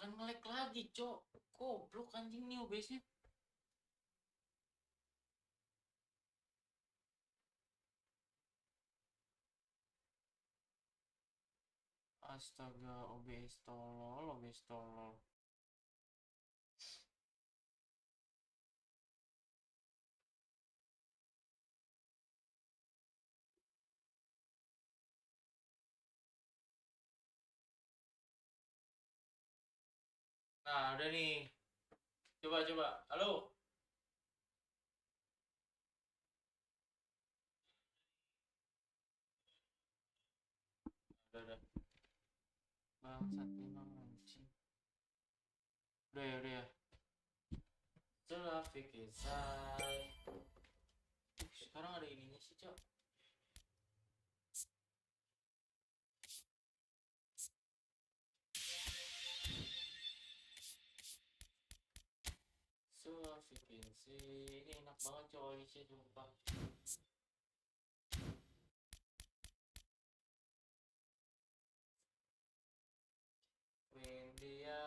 Kan nge-lag lagi, Cok. Goblok anjing nih OBS-nya. Astaga, OBS tolol, OBS tolol. Nah, udah nih. Coba. Halo. Udah. Bangsat memang anjing. Udah ya. Setelah pikir say. Sekarang ada ininya sih, Cok. Setelah pikir sih. Ini enak banget, Cok. Ini sih sumpah. India.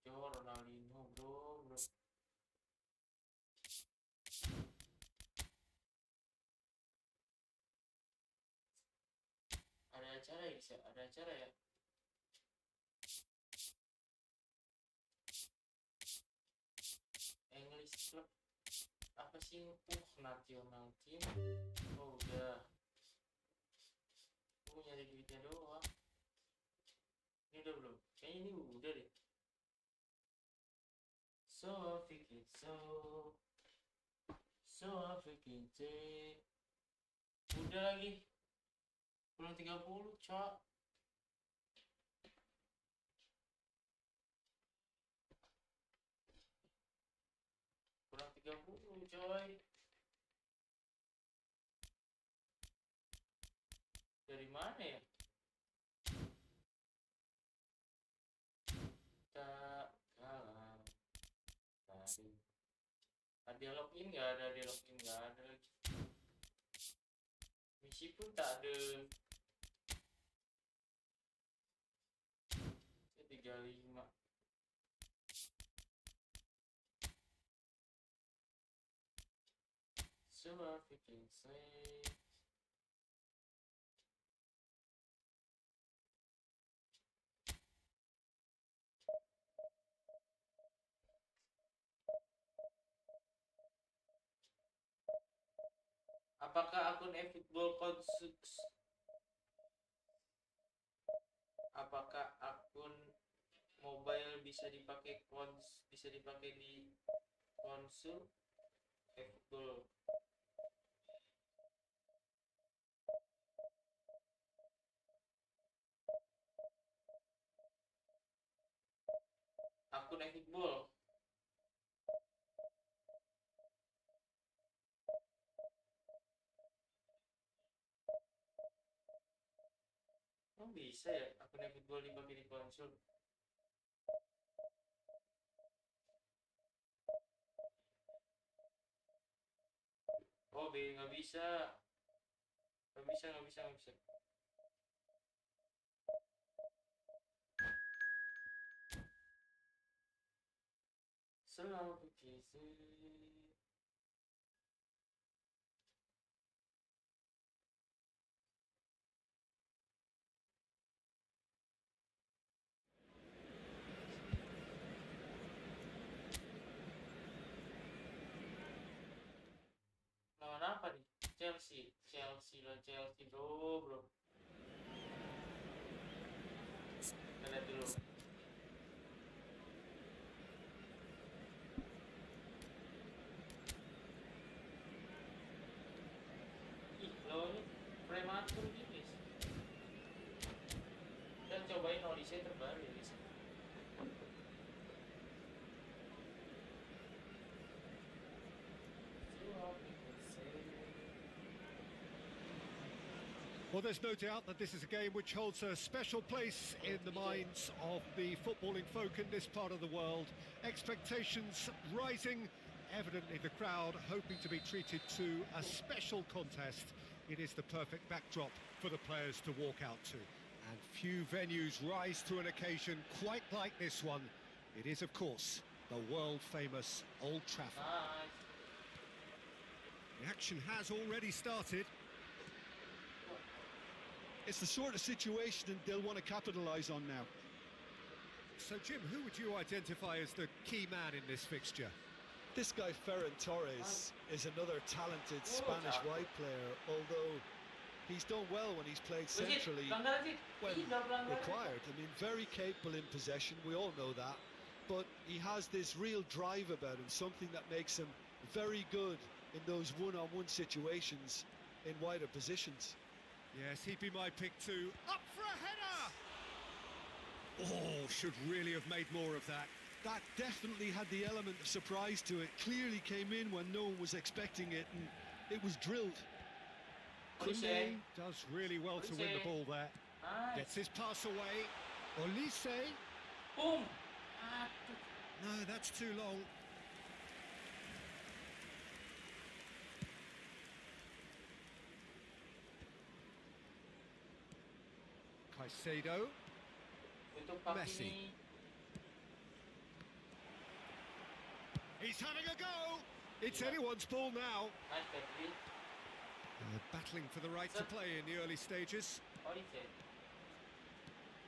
Cok, Ronaldinho, bro. Ada acara ya, bisa? Ada acara ya? English Club apa sih? National team. Oh udah. Gue nyari duitnya doang. Ini udah belum? Kayaknya ini udah deh. So Vicky, so Vicky, udah lagi. Belum 30, Cok. Kurang 30, coy. Dari mana ya? Tak kalah dari. Ada login nggak ada? Dia login nggak ada lagi. Misi pun tak ada. 35. So Vicky, apakah akun eFootball apakah akun mobile bisa dipakai di konsol eFootball? Akun eFootball. Oh bisa ya akun eFootball dipakai di konsol. Oh nggak bisa. Nggak bisa. Selalu kisi. Lawan apa nih? Chelsea bro. Kita lihat dulu. Ih, lawannya prematur gini. Dan cobain audisi terbaru ya guys. Well, there's no doubt that this is a game which holds a special place in the minds of the footballing folk in this part of the world. Expectations rising, evidently the crowd hoping to be treated to a special contest it is the perfect backdrop for the players to walk out to. And few venues rise to an occasion quite like this one. It is, of course, the world-famous Old Trafford. Nice. The action has already started. It's the sort of situation they'll want to capitalise on now. So, Jim, who would you identify as the key man in this fixture? This guy Ferran Torres is another talented Spanish wide player, although he's done well when he's played centrally when required. I mean, very capable in possession, we all know that, but he has this real drive about him, something that makes him very good in those one-on-one situations in wider positions. Yes, he'd be my pick too. Up for a header! Oh, should really have made more of that. That definitely had the element of surprise to it. Clearly came in when no one was expecting it, and it was drilled. Kunde does really well to win the ball there. Nice. Gets his pass away. Olise. Boom. No, that's too long. Caicedo. Untuk kaki Messi. ini. He's having a go. It's anyone's ball now. Nice, Pedri. Battling for the right to play in the early stages. Olise.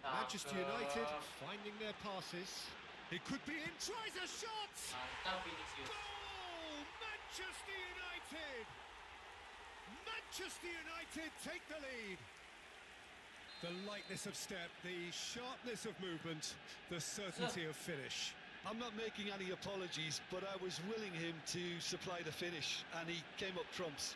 Manchester United finding their passes. He could be in. Tries a shot. Mantap Vinicius. Goal! Manchester United. Manchester United take the lead. The lightness of step, the sharpness of movement, the certainty of finish. I'm not making any apologies, but I was willing him to supply the finish, and he came up trumps.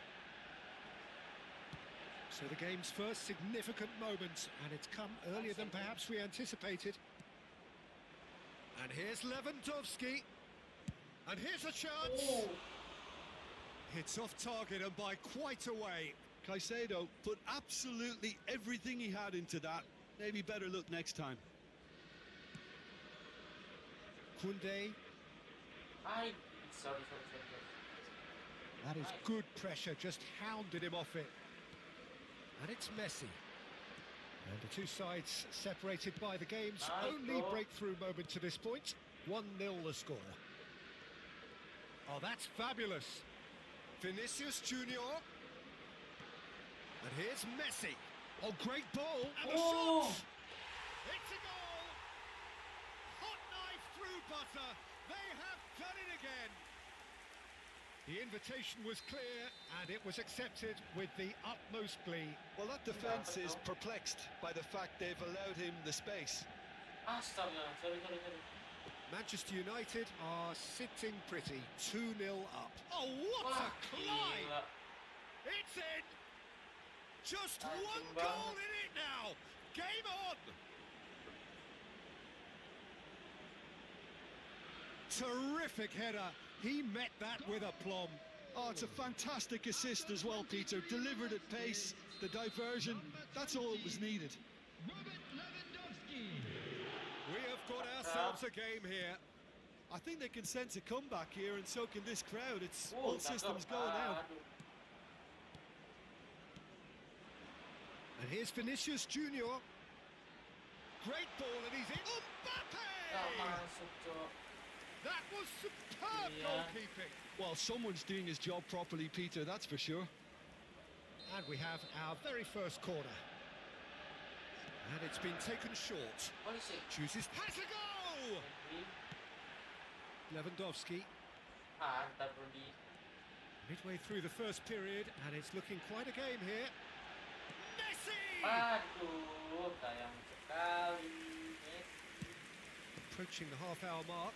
So the game's first significant moment, and it's come earlier than perhaps we anticipated. And here's Lewandowski. And here's a chance. Oh. It's off target and by quite a way. Caicedo put absolutely everything he had into that. Maybe better look next time. Kunde. Sorry. That is good pressure, just hounded him off it. And it's Messi. And the two sides separated by the game's only breakthrough moment to this point. 1-0 the score. Oh, that's fabulous. Vinicius Junior. And here's Messi. Oh, great ball. And the shot. It's a goal. Hot knife through butter. They have done it again. The invitation was clear, and it was accepted with the utmost glee. Well, that defence is perplexed by the fact they've allowed him the space. Astaga, sorry. Manchester United are sitting pretty, 2-0 up. Oh, what a climb! Gila. It's in! Just one goal in it now! Game on! Terrific header. He met that with aplomb. Oh, it's a fantastic assist as well, Peter. Delivered at pace, the diversion, that's all that was needed. We have got ourselves a game here. I think they can sense a comeback here, and so can this crowd. It's all systems go now. And here's Vinicius Junior. Great ball, and he's in. Mbappe! That was superb goalkeeping. Well, someone's doing his job properly, Peter, that's for sure. And we have our very first corner. And it's been taken short. Chooses. Has a go! Lewandowski. Midway through the first period, and it's looking quite a game here. Messi! Aduh, sayang sekali. Approaching the half-hour mark.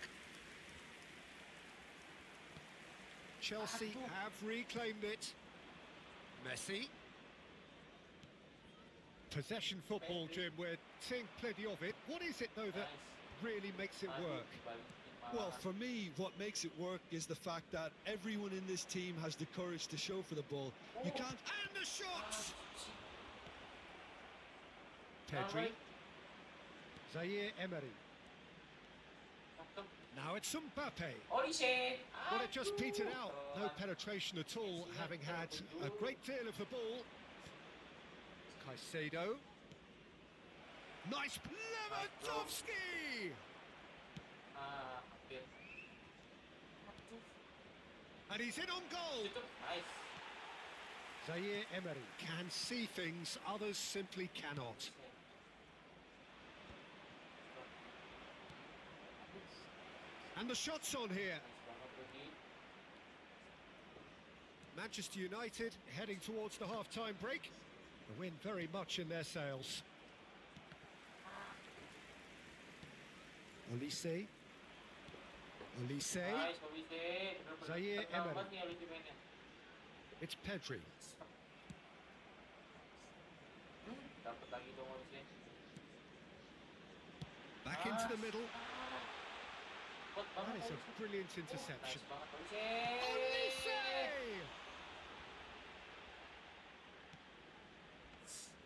Chelsea have reclaimed it. Messi. Possession football, Jim. We're seeing plenty of it. What is it, though, that really makes it work? Well, for me, what makes it work is the fact that everyone in this team has the courage to show for the ball. You can't... And the shot! Pedri. Zaire Emery. Now it's Mbappe. Well, it just petered out. No penetration at all, having had a great deal of the ball. Caicedo. Nice Lewandowski! Hampir. And he's in on goal. Nice. Zaire Emery can see things others simply cannot. And the shot's on here. Manchester United heading towards the half-time break. The wind very much in their sails. Olise. Nice, Olise. Zaire Emery. Terlambat nih Olise mainnya. It's Pedri. Dapat lagi dong Olise. Back into the middle. Kuat That banget is a Olise. brilliant Nice interception. banget Olise. Olise!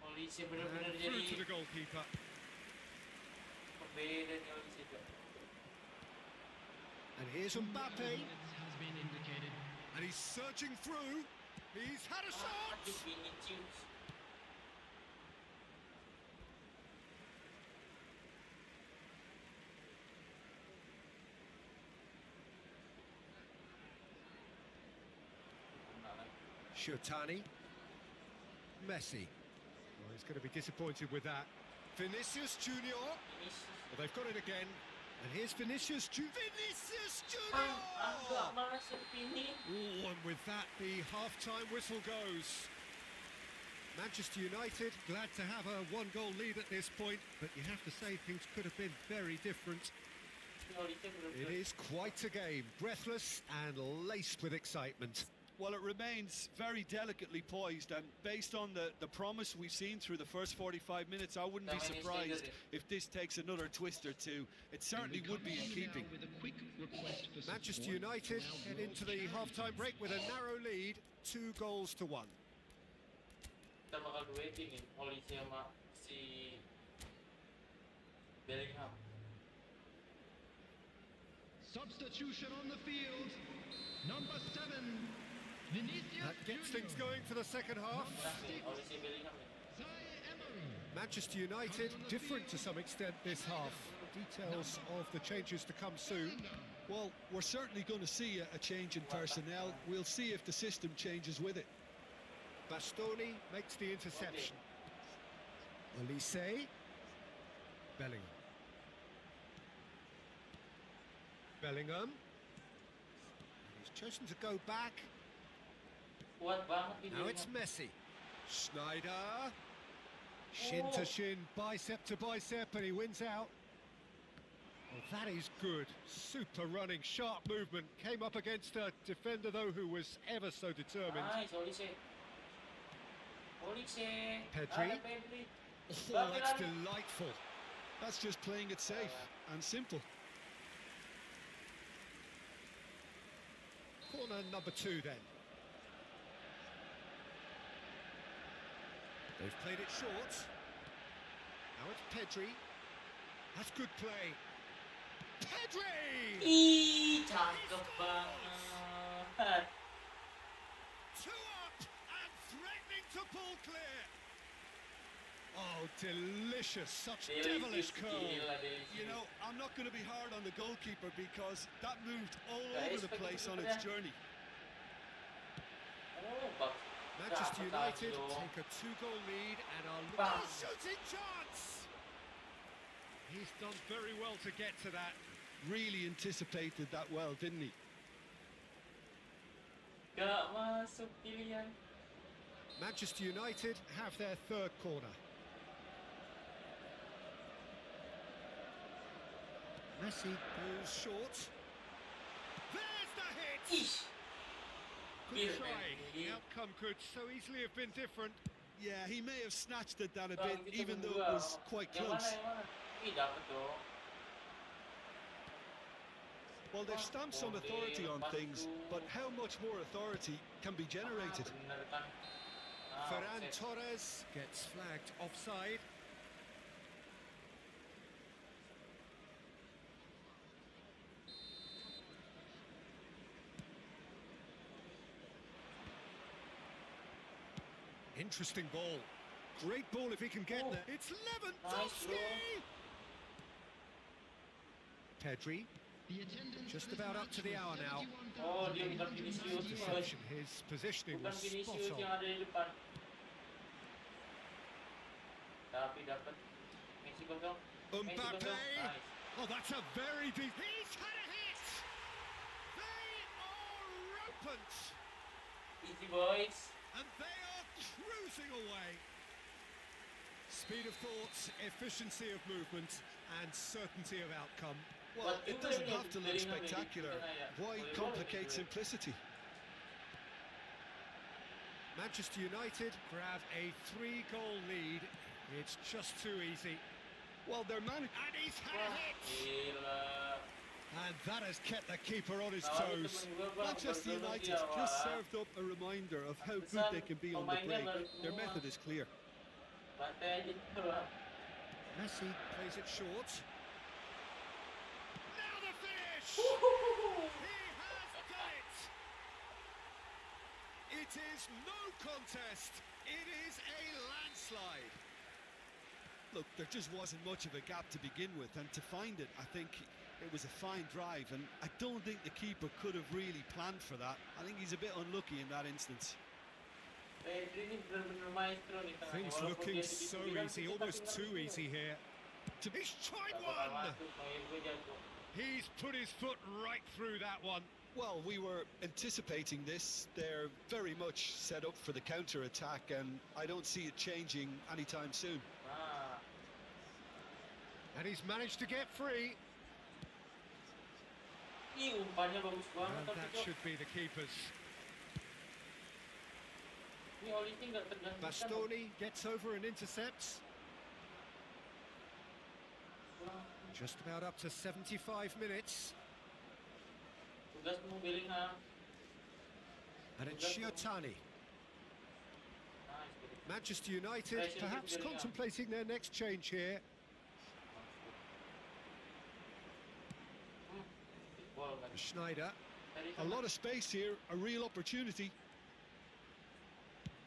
Olise bener-bener And through jadi to the goalkeeper. pembeda nih Olise tuh. And here's Mbappe. And he's surging through. He's had a shot. Aduh, Vinicius. Shotani. Messi. Well, he's going to be disappointed with that. Vinicius Junior. Vinicius. Well, they've got it again. And here's Vinicius Junior. Vinicius Junior! Agak masuk ini. Oh, and with that, the half-time whistle goes. Manchester United glad to have a one-goal lead at this point, but you have to say things could have been very different. Olise bener-bener. It is quite a game, breathless and laced with excitement. Well, it remains very delicately poised, and based on the promise we've seen through the first 45 minutes, I wouldn't be surprised if this takes another twist or two. It certainly would be in keeping. Manchester United head into the half-time break with a narrow lead, 2-1. Kita bakal duetin nih Olise sama si Bellingham. Substitution on the field. Number 7, Vinicius That gets things going for the second half. Nih, Olise Bellingham nih. Zaire Emery. Manchester United different to some extent this half. Details of the changes to come soon. Well, we're certainly going to see a change in personnel. We'll see if the system changes with it. Bastoni makes the interception. Olise. Bellingham. Bellingham. And he's chosen to go back. Kuat banget nih Now it's Bellingham. Messi. Schneider. Shin to shin, bicep to bicep, and he wins out. Well, that is good. Super running, sharp movement. Came up against a defender, though, who was ever so determined. Nice, Olise. Olise. Pedri. Ada Pedri. Oh, that's delightful. That's just playing it safe and simple. Corner number 2 then. They've played it short. Now it's Pedri. That's good play. Pedri! Ih, cakep banget. 2 up and threatening to pull clear. Oh, delicious. Such devilish curl. Gila, delicious. You know, I'm not going to be hard on the goalkeeper because that moved all Guys, over the place on its journey. Oh, bak. Manchester Dapat United lagi, take a 2-goal lead and are Bang. looking shooting chance. He's done very well to get to that. Really anticipated that well, didn't he? Gak masuk pilihan. Manchester United have their 3rd corner. Messi goes short. There's the hit! Ih, Good Bill try. Mendy. The outcome could so easily have been different. Yeah, he may have snatched at that a bang, bit, kita even though berdua. it was quite Yang close. mana? Ih, dapet dong. Well, they've stamped some authority on things, but how much more authority can be generated? Bener kan. Ferran offset. Torres gets flagged offside. Interesting ball. Great ball if he can get Oh. there. It's Nice, Lewandowski! Pedri, The attendance just for this about up match to the was hour now. Oh, dia bukan Vinicius, Deception, his positioning bukan was spot Vinicius yang on. ada di depan. Tapi dapat Messi pegang. Messi Mbappe! pegang. Nice. Oh, that's a very deep... He's had a hit! They are rampant! Easy boys. And they are cruising away. Speed of thought, efficiency of movement, and certainty of outcome. Well, it doesn't have to look spectacular. Why complicate simplicity? Manchester United grab a 3-goal lead. It's just too easy. Well, their man... And he's had a hit! Gila. And that has kept the keeper on his toes. Manchester United just served up a reminder of how good they can be on the break. Their method is clear. Messi plays it short. Now the finish! He has done it! It is no contest. It is a landslide. Look, there just wasn't much of a gap to begin with, and to find it, I think it was a fine drive, and I don't think the keeper could have really planned for that. I think he's a bit unlucky in that instance. Things looking so easy, almost too easy here. He's tried one! He's put his foot right through that one. Well, we were anticipating this. They're very much set up for the counter-attack, and I don't see it changing anytime soon. And he's managed to get free. And that should be the keeper's. Bastoni gets over and intercepts. Just about up to 75 minutes. And it's Shiotani. Manchester United perhaps contemplating their next change here. Schneider. A lot of space here, a real opportunity.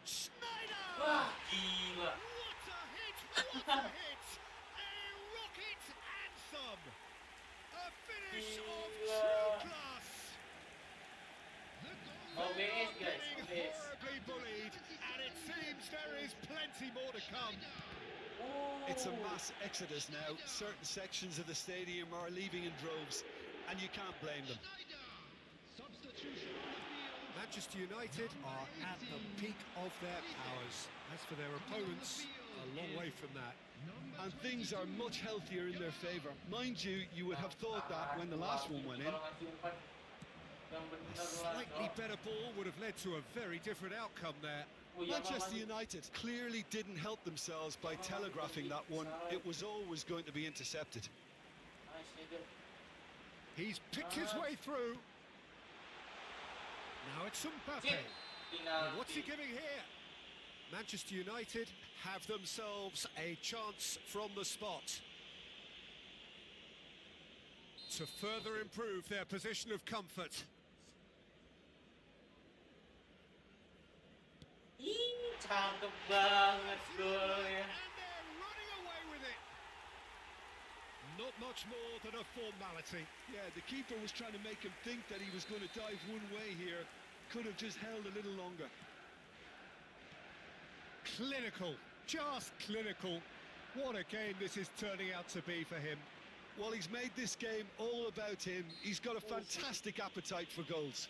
Schneider! Wah, What gila. a hit! What a hit! A rocket anthem! A finish of true class! OBS, guys, Getting OBS. horribly bullied, and it seems there is plenty more to come. It's a mass exodus now. Certain sections of the stadium are leaving in droves, and you can't blame them. Substitution on the field. Manchester United are at the peak of their powers. As for their opponents, a long way from that. And things are much healthier in their favour. Mind you, you would have thought that when the last one went in. A slightly better ball would have led to a very different outcome there. Manchester United clearly didn't help themselves by telegraphing that one. It was always going to be intercepted. He's picked his way through. Now it's Mbappe. And what's he giving here? Manchester United have themselves a chance from the spot to further improve their position of comfort. Cakep banget golnya. And they're running away with it. Not much more than a formality. Yeah, the keeper was trying to make him think that he was going to dive one way here. Could have just held a little longer. Clinical, just clinical. What a game this is turning out to be for him. Well, he's made this game all about him. He's got a fantastic appetite for goals.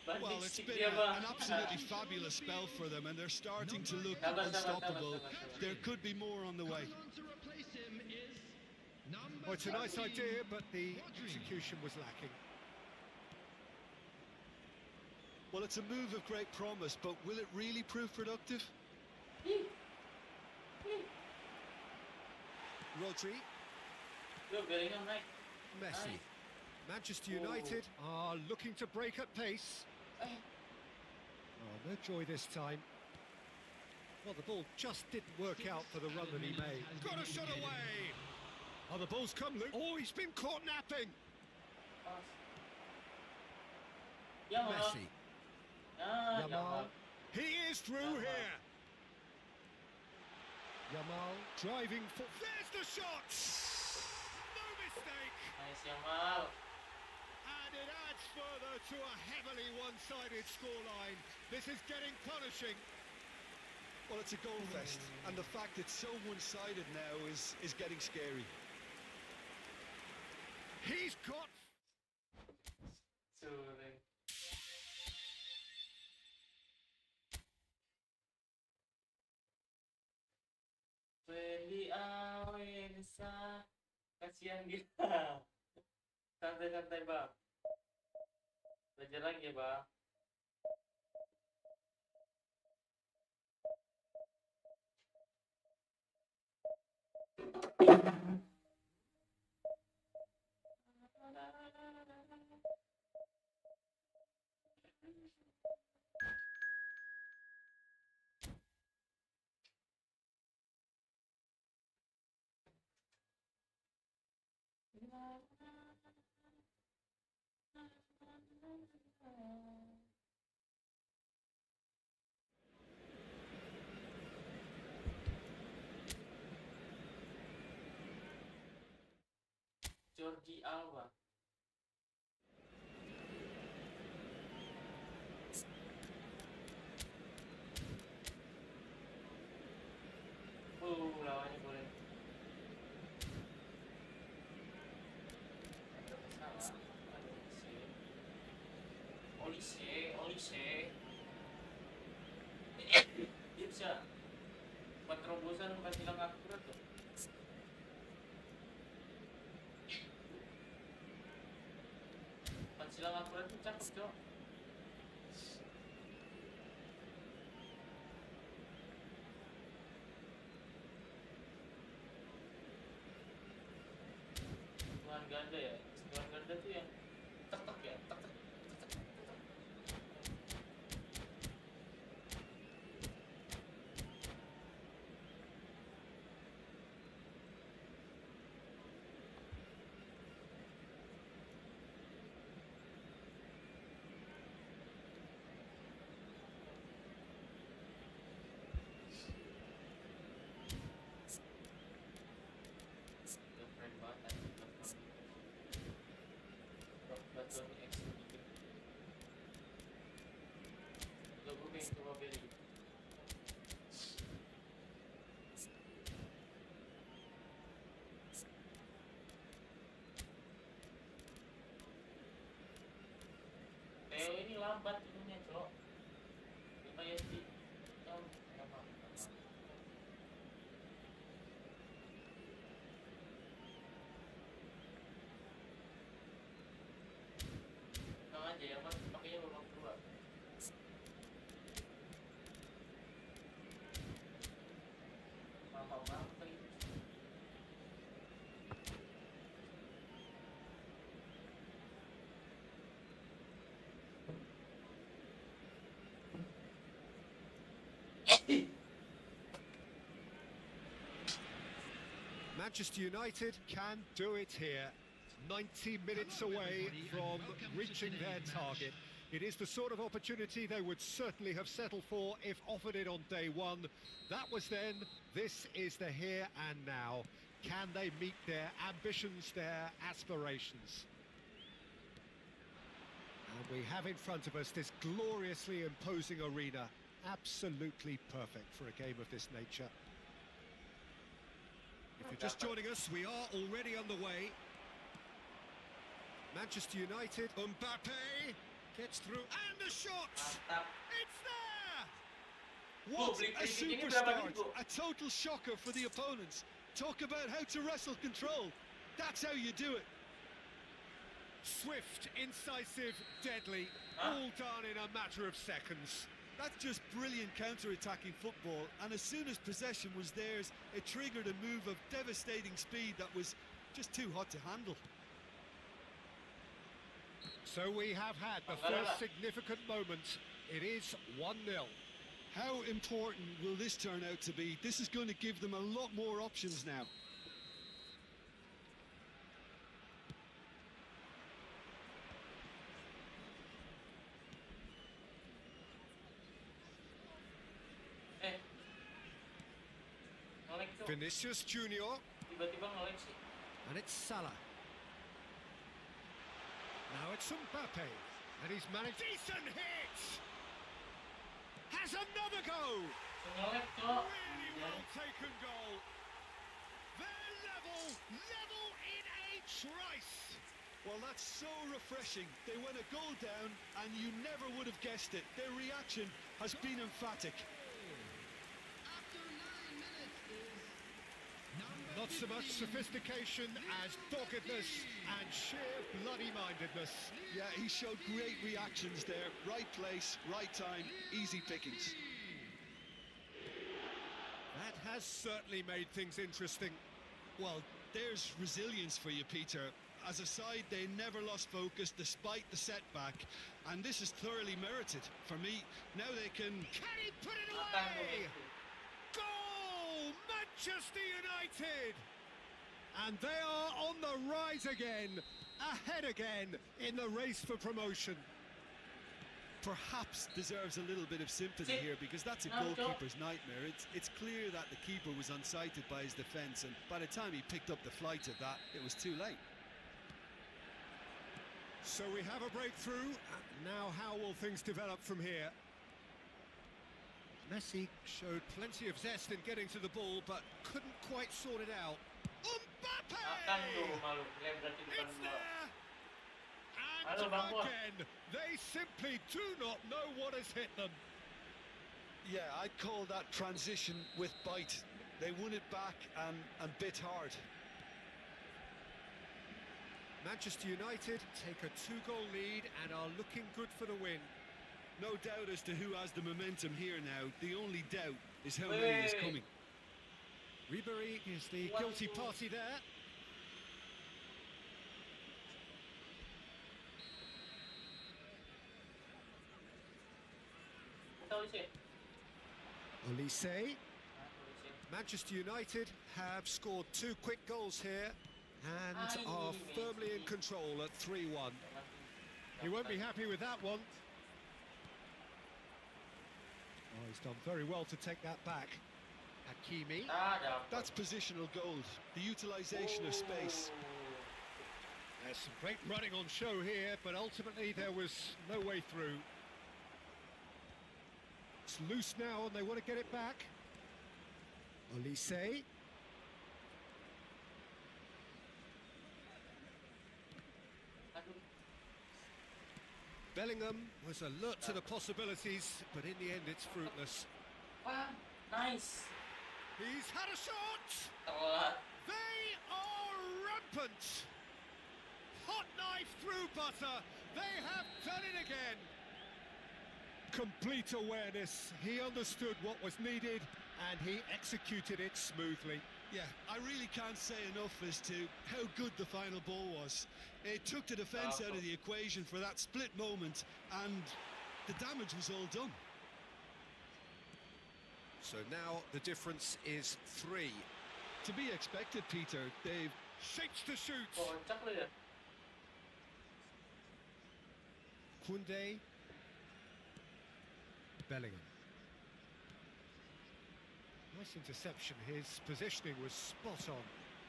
Well, it's been an absolutely fabulous spell for them, and they're starting to look unstoppable. There could be more on the way. To replace him is number Well, it's a nice 17, idea, but the Rodri. execution was lacking. Well, it's a move of great promise, but will it really prove productive? Rodri, Messi. Manchester United are looking to break at pace. Oh, no joy this time. Well, the ball just didn't work out for the run that he made. Got a shot away! Oh, the ball's come, Luke. Oh, he's been caught napping. Messi. Yamal. He is through here. Yamal driving for... There's the shot! No mistake! Nice Yamal. And it adds further to a heavily one-sided scoreline. This is getting punishing. Well, it's a goal fest, and the fact it's so one-sided now is getting scary. He's got... Suring. Fendi Awensa. Kasihan dia. Santai-santai bang. Belajar lagi ya bang. Jordi Alba. Lawannya boleh. Ada salah. Olise. Dia bisa buat terobosan bukan hilang akurat tuh. Silang akurat tuh cakep cok. Sentuhan ganda ya. Sentuhan ganda tuh yang tek-tek ya. Tek-tek. Theo ini lambat ininya cok. Kayak di apa? Tenang aja ya mas, pakainya babak kedua. Mahal banget tadi. Manchester United can do it here. 90 minutes away from reaching their target. It is the sort of opportunity they would certainly have settled for if offered it on day one. That was then, this is the here and now. Can they meet their ambitions, their aspirations? And we have in front of us this gloriously imposing arena. Absolutely perfect for a game of this nature. If you're just joining us, we are already underway. Manchester United, Mbappe gets through, and the shot! It's there! What a superstar! A total shocker for the opponents. Talk about how to wrestle control. That's how you do it. Swift, incisive, deadly, all done in a matter of seconds. That's just brilliant counter-attacking football, and as soon as possession was theirs, it triggered a move of devastating speed that was just too hot to handle. So we have had the first significant moment. It is 1-0. How important will this turn out to be? This is going to give them a lot more options now. Cuk. Vinicius Junior, Tiba-tiba nge-lag sih. and it's Salah. Now it's Mbappe, and he's managed. Decent hit! Has another go! Nge-lag, Cok. Really well taken goal. They're level in a trice. Well, that's so refreshing. They went a goal down, and you never would have guessed it. Their reaction has been emphatic. After 9 minutes is number Not so much 15. sophistication as doggedness and sheer bloody-mindedness. Yeah, he showed great reactions there. Right place, right time, easy pickings. That has certainly made things interesting. Well, there's resilience for you, Peter. As a side, they never lost focus despite the setback, and this is thoroughly merited. For me, now they can... Can he put it Makan away? tuh. Goal! Manchester United! And they are on the rise again, ahead again in the race for promotion. Perhaps deserves a little bit of sympathy here, because that's a goalkeeper's nightmare. It's clear that the keeper was unsighted by his defence, and by the time he picked up the flight of that, it was too late. So we have a breakthrough. Now how will things develop from here? Messi showed plenty of zest in getting to the ball, but couldn't quite sort it out. Mbappe! Makan tuh malu. Nge-lag berarti depan It's gua. there! Halo, Bang And Bos. again, they simply do not know what has hit them. Yeah, I'd call that transition with bite. They won it back and bit hard. Manchester United take a 2-goal lead and are looking good for the win. No doubt as to who has the momentum here now. The only doubt is how many is coming. Ribery is the guilty party there. Tahu sih. Olise. Manchester United have scored 2 quick goals here and are firmly in control at 3-1. He won't be happy with that one. Oh, he's done very well to take that back. Hakimi. That's positional gold, the utilisation of space. There's some great running on show here, but ultimately there was no way through. It's loose now and they want to get it back. Olise. Bellingham was alert to the possibilities, but in the end it's fruitless. Wah, nice. He's had a shot! Telat. They are rampant! Hot knife through butter. They have done it again. Complete awareness. He understood what was needed and he executed it smoothly. Yeah, I really can't say enough as to how good the final ball was. It took the defence out of the equation for that split moment, and the damage was all done. So now the difference is 3. To be expected, Peter. They've Shapes to shoot. Kocak lu ya. Koundé. Bellingham. Nice interception. His positioning was spot on.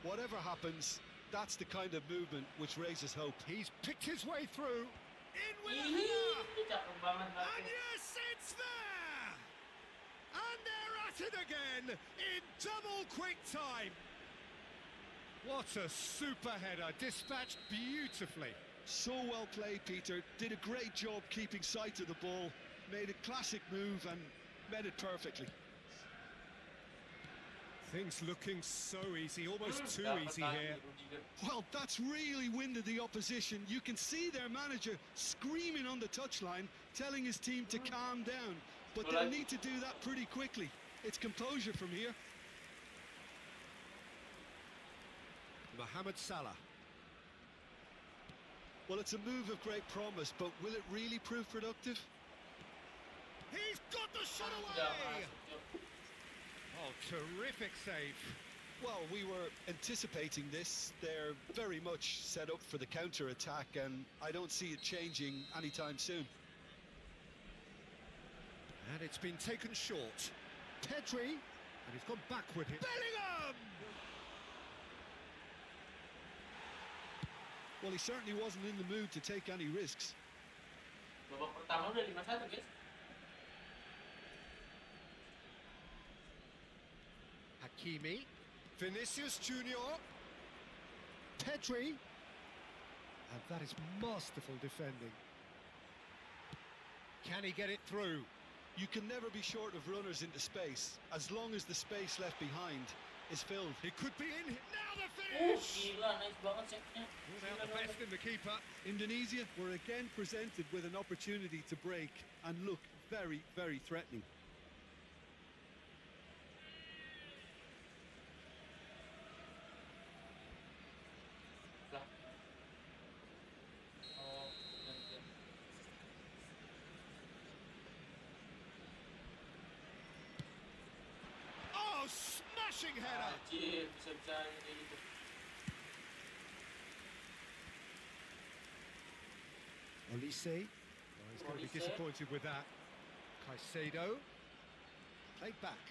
whatever happens, that's the kind of movement which raises hope. He's picked his way through. In with a Ih, header. cakep banget And Martin. yes, it's there! And they're at it again in double quick time. What a super header, dispatched beautifully. So well played, Peter. Did a great job keeping sight of the ball. Made a classic move and met it perfectly. Things looking so easy, almost too Dapat easy lagi here. Rudiger. Well, that's really winded the opposition. You can see their manager screaming on the touchline, telling his team to calm down. But they'll need to do that pretty quickly. It's composure from here. Mohamed Salah. Well, it's a move of great promise, but will it really prove productive? He's got the shot Udah away! masuk, Cuk. Oh, terrific save. Well, we were anticipating this. They're very much set up for the counter-attack, and I don't see it changing anytime soon. And it's been taken short. Pedri. And he's gone backward here. Bellingham! Well, he certainly wasn't in the mood to take any risks. Babak pertama udah 5-1, guys. Hakimi, Vinicius Junior, Pedri, and that is masterful defending. Can he get it through? You can never be short of runners into space, as long as the space left behind is filled. It could be in. Now the Oh, finish! gila, nice banget setnya. Without the best in the keeper. Indonesia were again presented with an opportunity to break and look very, very threatening. Lah. Oh, ganti. Oh, smashing header! Anjir, bisa-bisa kayak gitu. Olise. Oh, he's going to be Olise. disappointed with that. Caicedo. Played back.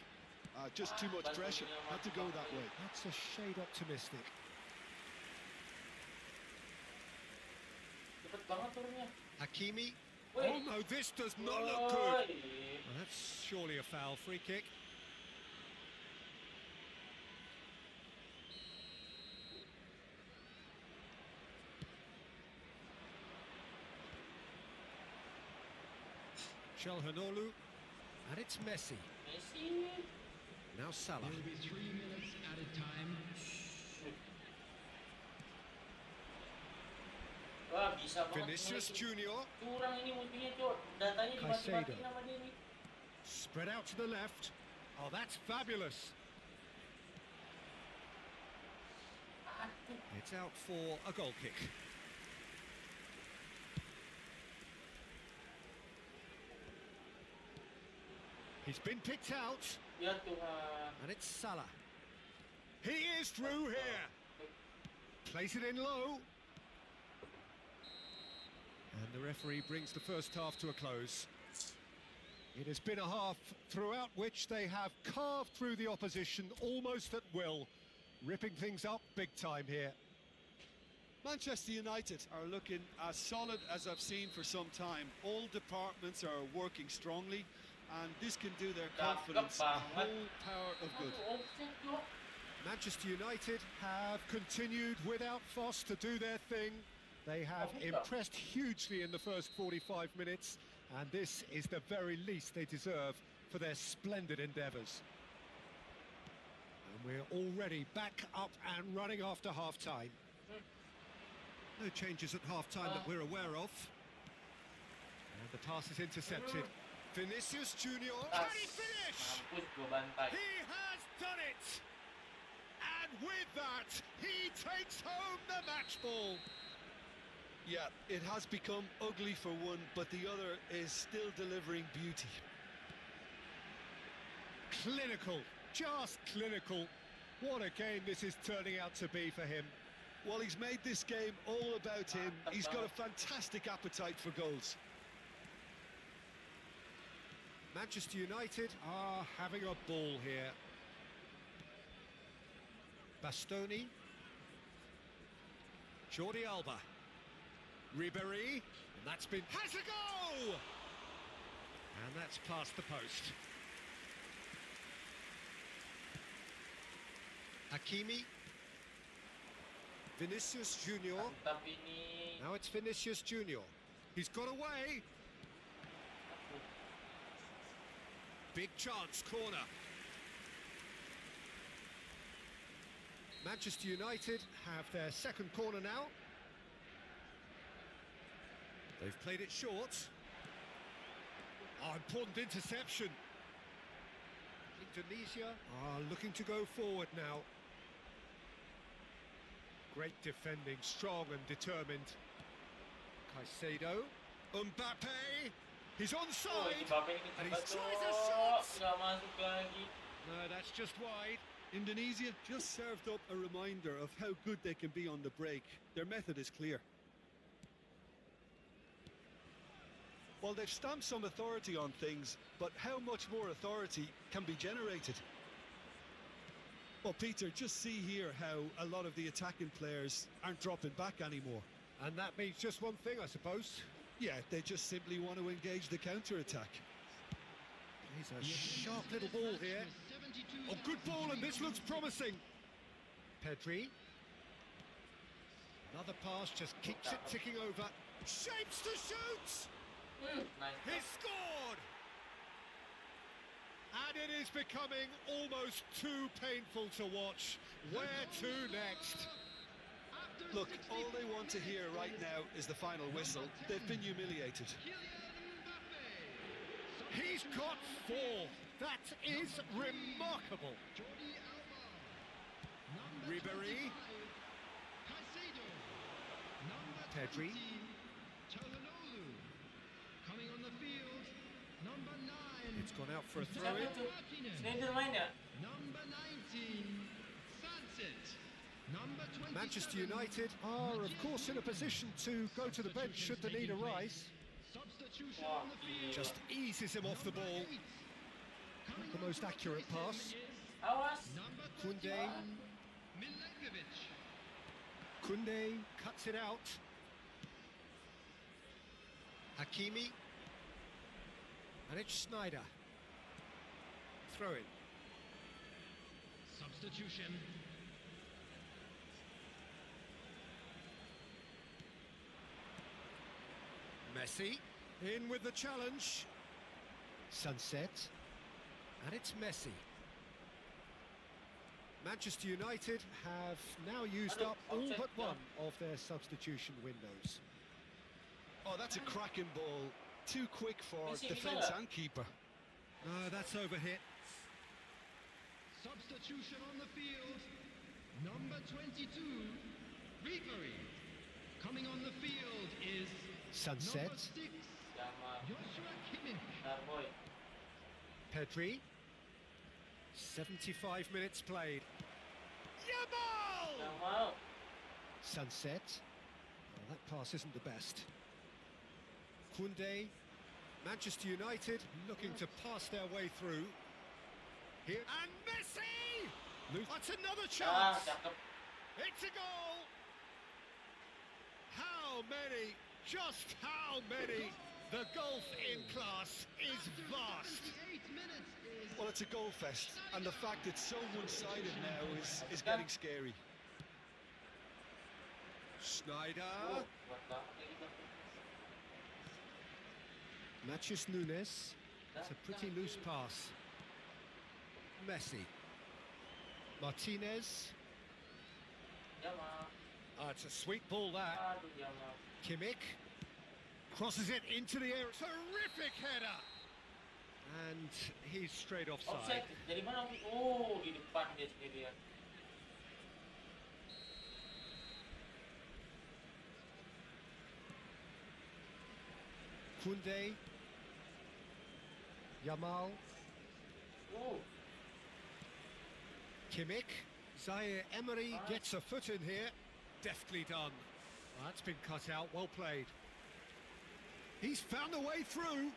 Just too much pressure. Had to go that way. That's a shade optimistic. Cepet banget turunnya. Hakimi. Wait. Oh no, this does not look good. Woi. Well, that's surely a foul. Free kick. Chelhanoglu. And it's Messi. Messi. Now Salah. There will be 3 minutes at a time. Wah, bisa banget. Vinicius Messi. Junior. Curang ini multinya, Cok. Datanya Caicedo. dimati-matiin sama dia nih. Spread out to the left. Oh, that's fabulous. Aduh. It's out for a goal kick. He's been picked out, Ya Tuhan. and it's Salah. He is through here. Plays it in low. And the referee brings the first half to a close. It has been a half throughout which they have carved through the opposition almost at will, ripping things up big time here. Manchester United are looking as solid as I've seen for some time. All departments are working strongly, and this can do their confidence a whole power of good. Aduh, offset, Cok. Manchester United have continued without fuss to do their thing. They have impressed hugely in the first 45 minutes, and this is the very least they deserve for their splendid endeavours. And we're already back up and running after half-time. No changes at half-time that we're aware of. And the pass is intercepted. Vinicius Junior, can he finish? Mampus gua bantai. He has done it! And with that, he takes home the match ball. Yeah, it has become ugly for one, but the other is still delivering beauty. Clinical, just clinical. What a game this is turning out to be for him. Well, he's made this game all about him. He's got a fantastic appetite for goals. Manchester United are having a ball here. Bastoni. Jordi Alba. Ribéry. And that's been... Has a go! And that's past the post. Hakimi. Vinicius Junior. Mantap ini. Now it's Vinicius Junior. He's got away. Big chance, corner. Manchester United have their second corner now. They've played it short. Oh, important interception. Indonesia are looking to go forward now. Great defending, strong and determined. Caicedo. Mbappe. He's Oh, onside. ini Mbappe ini And he kecepatan, tries a Cok. shot. Nggak masuk lagi. No, that's just wide. Indonesia just served up a reminder of how good they can be on the break. Their method is clear. Well, they've stamped some authority on things, but how much more authority can be generated? Well, Peter, just see here how a lot of the attacking players aren't dropping back anymore. And that means just one thing, I suppose. Yeah, they just simply want to engage the counter-attack. He's a sharp little ball here. Oh, good ball, and this looks promising. Pedri. Another pass, just keeps it ticking over. Shapes to shoot! Nice. He scored! And it is becoming almost too painful to watch. Where to next? Look, all they want to hear right now is the final whistle. They've been humiliated. He's got 4. That is remarkable. Ribéry. Pedri. Coming on the field, number 9. It's gone out for a Siapa throw-in. itu? Schneider main ya? Number 19, Sunset. Number 20. Manchester United are, of course, in a position to go to the bench should the need arise. Substitution Wah, on the field. Just eases him off the ball. Not the most accurate pass. Awas. Number Koundé. 31, Milenkovic. Koundé cuts it out. Hakimi. And it's Sneijder. Throw in. Substitution. Messi. In with the challenge. Sunset. And it's Messi. Manchester United have now used up all but one of their substitution windows. Oh, that's a cracking ball. Too quick for Messi, defence Nicola. and keeper. No, that's overhit. Substitution on the field. Number 22, Ribéry. Coming on the field is Sunset. number 6, Jamal. Joshua Kimmich. Darboy. Pedri. 75 minutes played. Yamal! Jamal. Sunset. Well, that pass isn't the best. Koundé. Manchester United looking to pass their way through. Here. And Messi! That's another Ah, chance! cakep. It's a goal! How many? Just how many? The gulf in class is vast. 28 minutes is Well, it's a goal fest, and the fact it's so one-sided now is getting scary. Sneijder. Oh, buat banget kayak gitu. Mathias Nunes. It's a pretty loose pass. Messi. Martinez. Jamal. It's a sweet ball that. Aduh, Jamal. Kimmich. Crosses it into the air. Terrific header. And he's straight offside. Offside. Dari mana? Oh, di depan dia sendirian. Koundé. Yamal. Oh, Kimmich. Zaire Emery gets a foot in here. Deftly done. That's been cut out. Well played. He's found a way through.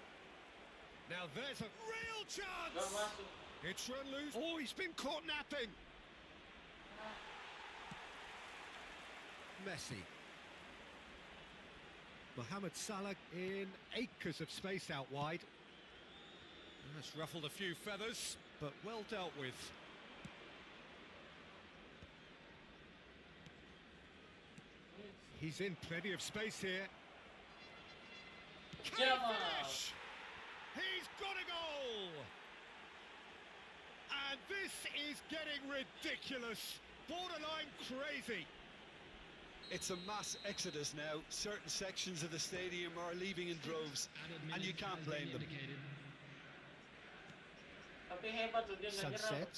Now there's a real gol chance. masuk. It's run loose. Oh, he's been caught napping. Messi. Mohamed Salah in acres of space out wide. That's ruffled a few feathers, but well dealt with. He's in plenty of space here. Can he Jamal. finish? He's got a goal! And this is getting ridiculous. Borderline crazy. It's a mass exodus now. Certain sections of the stadium are leaving in droves, added and you minutes can't as blame they them. indicated. Tapi hebat tuh dia nggak nyerang. Sunset.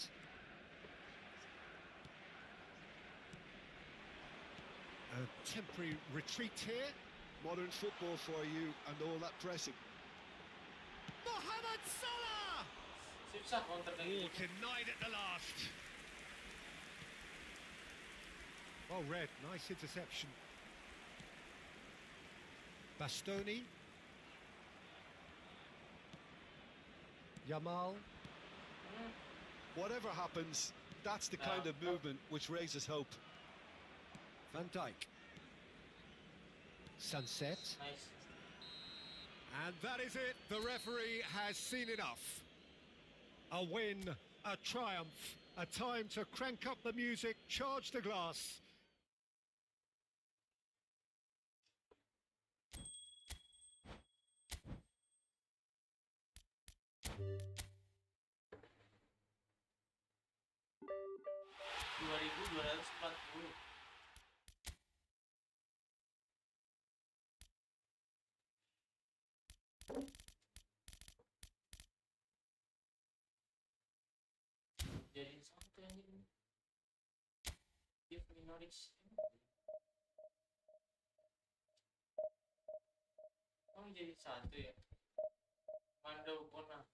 A temporary retreat here. Modern football for you and all that pressing. Mohamed Salah! Susah counter kayak Oh, gitu. denied at the last. Well read, nice interception. Bastoni. Yamal. Whatever happens, That's the kind of movement which raises hope. Van Dijk. Sunset. Nice. And that is it. The referee has seen enough. A win, a triumph, a time to crank up the music, charge the glass. Jadiin satu anjing. Give me Norwich. Oh jadi satu ya. Mandau Kona.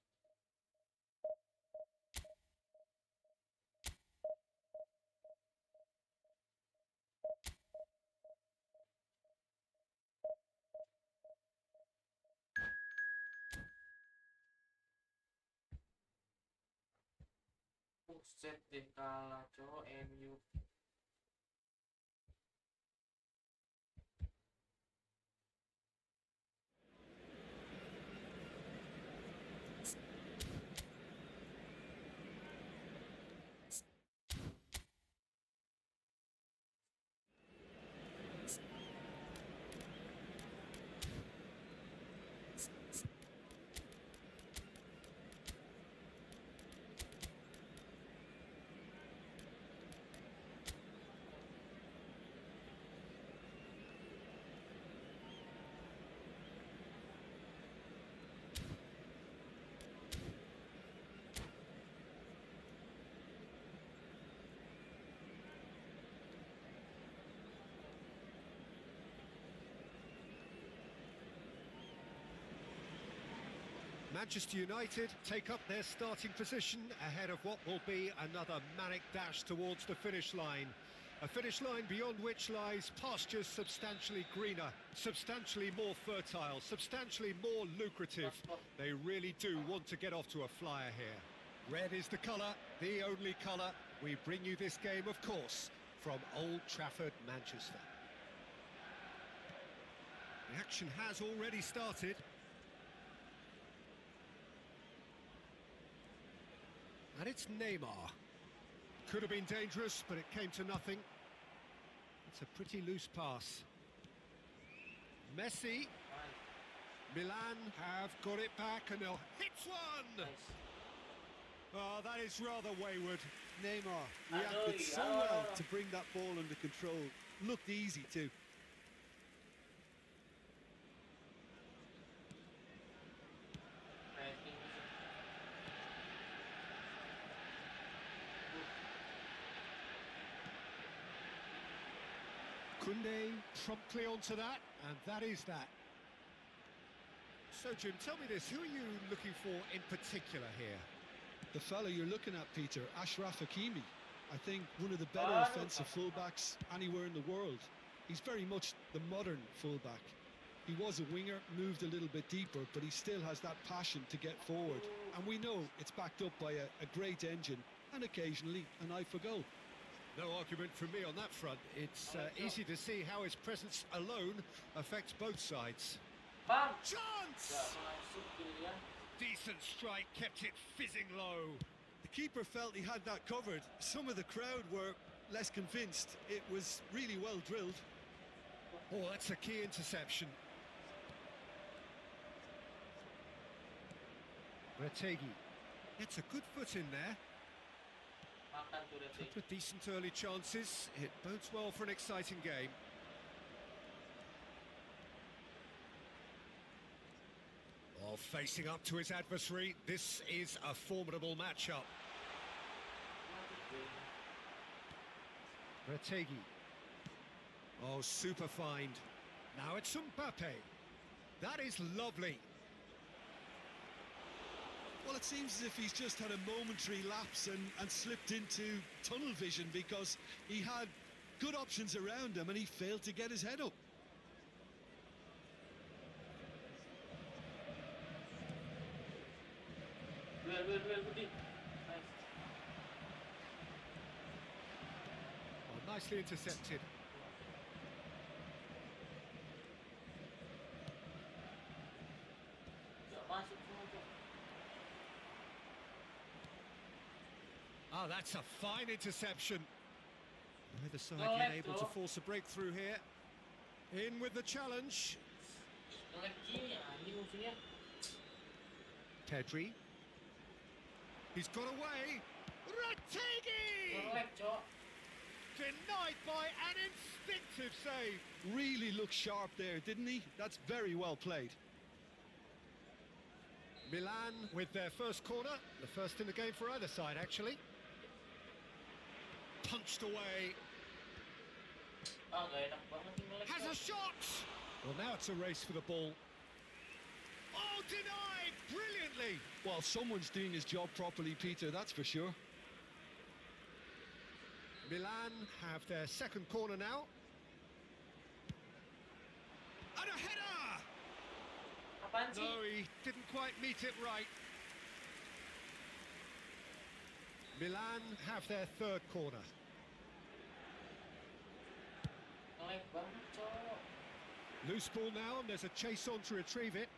Set deh kalah cowok MU. Manchester United take up their starting position ahead of what will be another manic dash towards the finish line. A finish line beyond which lies pastures substantially greener, substantially more fertile, substantially more lucrative. They really do want to get off to a flyer here. Red is the colour, the only colour. We bring you this game, of course, from Old Trafford, Manchester. The action has already started. And it's Neymar. Could have been dangerous, but it came to nothing. It's a pretty loose pass. Messi. Milan have got it back and they'll hit one! Oh, that is rather wayward. Neymar reacted so well to bring that ball under control. Looked easy too. Koundé promptly onto that, and that is that. So, Jim, tell me this, who are you looking for in particular here? The fella you're looking at, Peter, Ashraf Hakimi. I think one of the better offensive fullbacks anywhere in the world. He's very much the modern fullback. He was a winger, moved a little bit deeper, but he still has that passion to get forward. And we know it's backed up by a great engine and occasionally an eye for goal. No argument from me on that front. It's easy to see how his presence alone affects both sides. Chance! Decent strike, kept it fizzing low. The keeper felt he had that covered. Some of the crowd were less convinced. It was really well drilled. Oh, that's a key interception. Retegi gets a good foot in there. Couple of decent early chances. It bodes well for an exciting game. Oh, facing up to his adversary, this is a formidable matchup. Retegi. Oh, super find. Now it's Mbappe. That is lovely. Well, it seems as if he's just had a momentary lapse and slipped into tunnel vision because he had good options around him and he failed to get his head up. nicely intercepted. Oh, that's a fine interception. Neither side yet able to force a breakthrough here. In with the challenge. Pedri. He's got away. Rategi! Denied by an instinctive save. Really looked sharp there, didn't he? That's very well played. Milan with their first corner. The first in the game for either side, actually. Punched away. Has a shot! Well, now it's a race for the ball. Oh, denied! Brilliantly! Well, someone's doing his job properly, Peter, that's for sure. Milan have their second corner now. And a header! No, he didn't quite meet it right. Milan have their third corner. Loose ball now, and there's a chase on to retrieve it.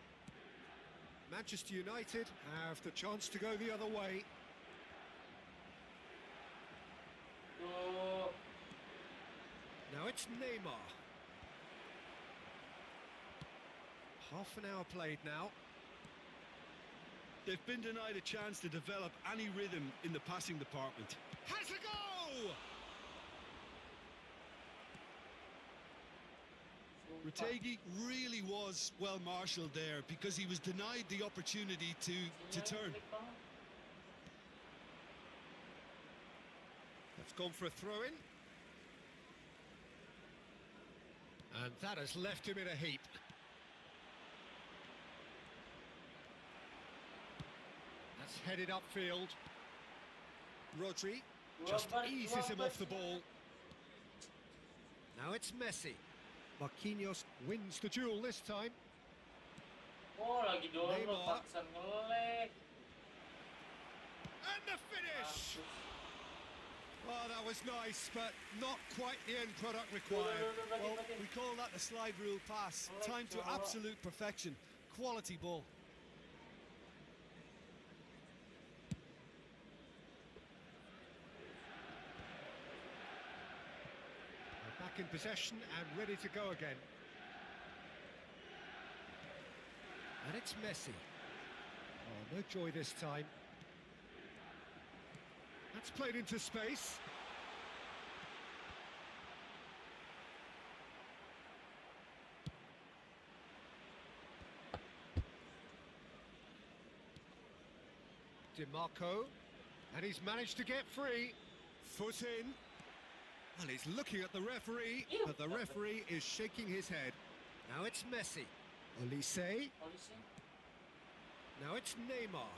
Manchester United have the chance to go the other way. Now it's Neymar. Half an hour played now. They've been denied a chance to develop any rhythm in the passing department. Has a go! Rategi really was well marshalled there because he was denied the opportunity to turn. That's gone for a throw-in. And that has left him in a heap. That's headed upfield. Rodri just eases him off the ball. Now it's Messi. Marquinhos wins the duel this time. Neymar. And the finish! Oh, that was nice, but not quite the end product required. Well, we call that the slide rule pass. Time to absolute perfection. Quality ball. Back in possession and ready to go again. And it's Messi. Oh, no joy this time. That's played into space. DiMarco. And he's managed to get free. Foot in. Well, he's looking at the referee, but the referee is shaking his head. Now it's Messi. Olise. Now it's Neymar.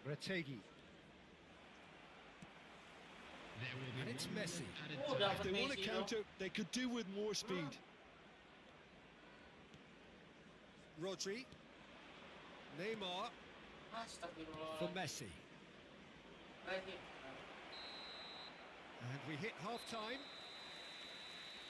Rategi. And it's Messi. If they want to counter, they could do with more speed. Rodri. Neymar. For Messi. And we hit half-time.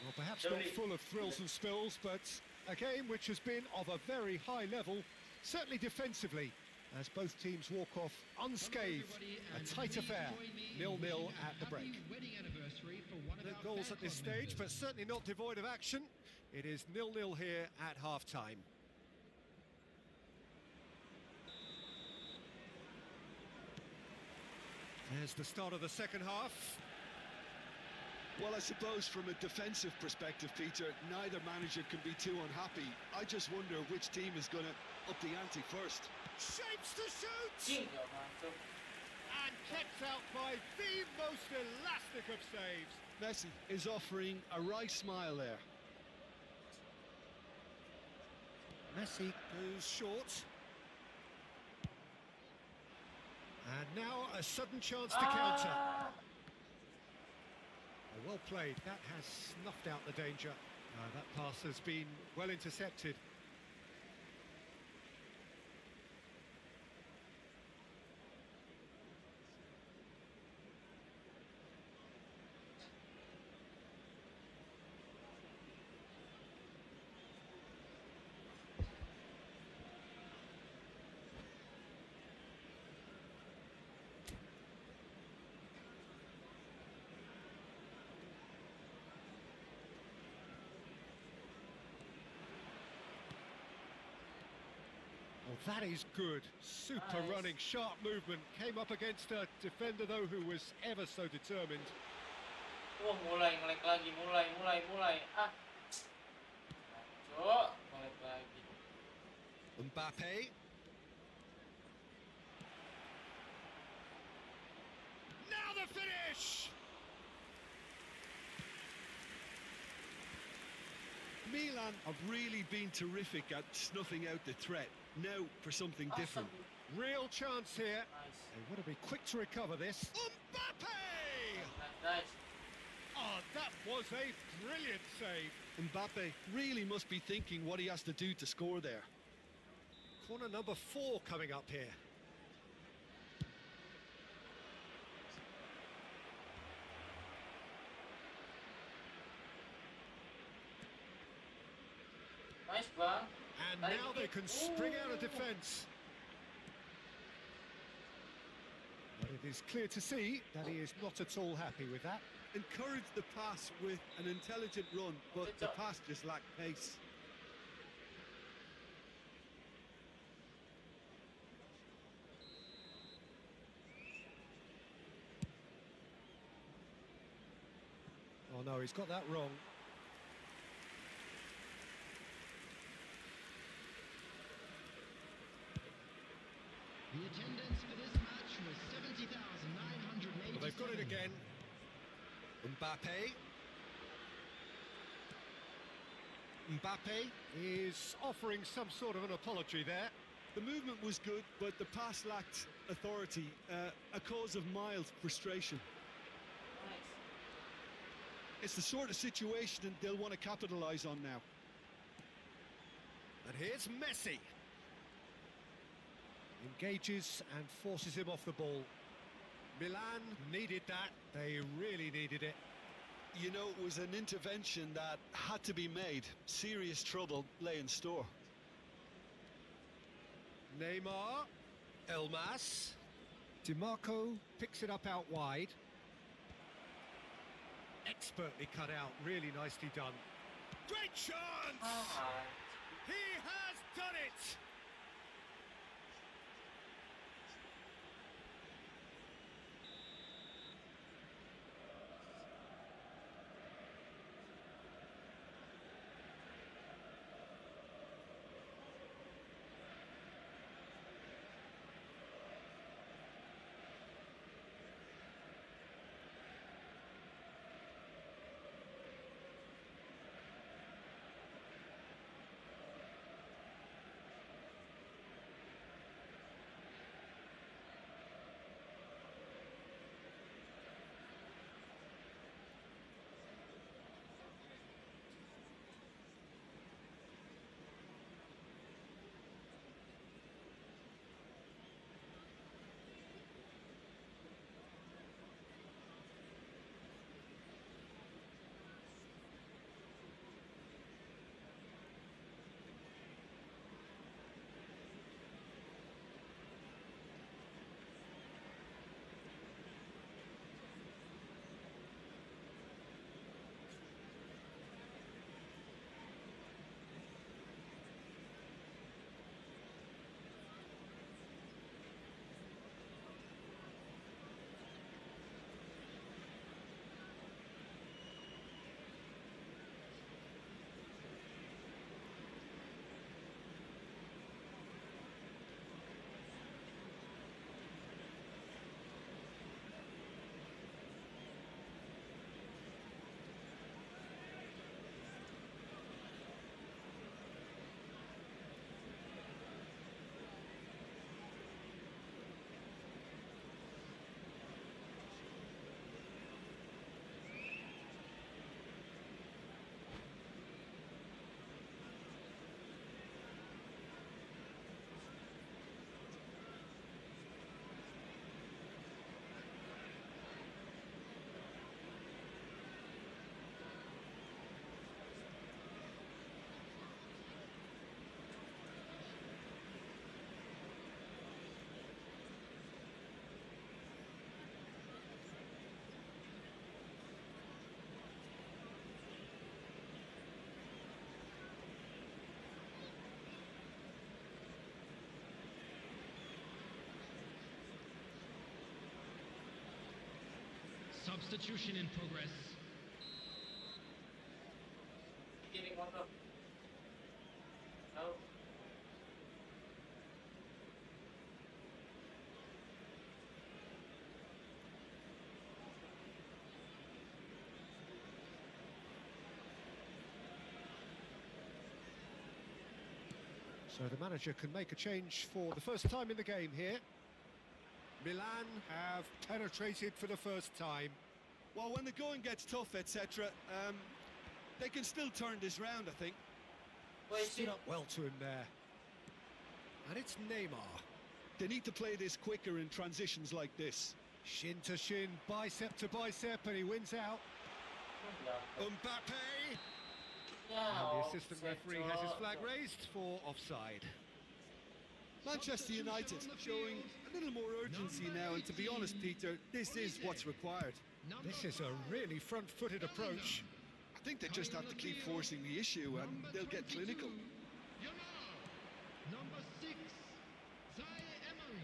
Well, perhaps not full of thrills and spills, but a game which has been of a very high level, certainly defensively, as both teams walk off unscathed. A tight affair, 0-0 at the break. No goals at this stage, but certainly not devoid of action. It is 0-0 here at half-time. There's the start of the second half. Well, I suppose from a defensive perspective, Peter, neither manager can be too unhappy. I just wonder which team is going to up the ante first. Shapes to shoot! And kept out by the most elastic of saves. Messi is offering a wry smile there. Messi goes short. And now a sudden chance to counter. Well played, that has snuffed out the danger. That pass has been well intercepted. That is good. Super Nice. running, sharp movement. Came up against a defender, though, who was ever so determined. Wah, mulai ngelek lagi, mulai. Ah. Cok, ngelek lagi. Mbappe. Now the finish! Milan have really been terrific at snuffing out the threat. Now for something different. Real chance here. Nice. They want to be quick to recover this. Mbappe! Nice. Oh, that was a brilliant save. Mbappe really must be thinking what he has to do to score there. Corner number 4 coming up here. Nice, bang. And now they can spring out of defence. But it is clear to see that he is not at all happy with that. Encouraged the pass with an intelligent run, but the pass just lacked pace. Oh no, he's got that wrong. The attendance for this match was 70,980. Well, they've got it again. Mbappe. Mbappe is offering some sort of an apology there. The movement was good, but the pass lacked authority, a cause of mild frustration. Nice. It's the sort of situation they'll want to capitalise on now. And here's Messi. Engages and forces him off the ball. Milan needed that. They really needed it. You know, it was an intervention that had to be made. Serious trouble lay in store. Neymar. Elmas. DiMarco picks it up out wide. Expertly cut out. Really nicely done. Great chance! He has done it! Substitution in progress. Kiri motor. Tahu. So the manager can make a change for the first time in the game here. Milan have penetrated for the first time. Well, when the going gets tough, etc., they can still turn this round, I think. Stood up well to him there. And it's Neymar. They need to play this quicker in transitions like this. Shin to shin, bicep to bicep, and he wins out. Mbappe! And the assistant referee has his flag raised for offside. Manchester United showing a little more urgency now, and to be honest, Peter, this is what's required. This is a really front-footed approach. I think they just have to keep forcing the issue and they'll get clinical. Number 6, Emery.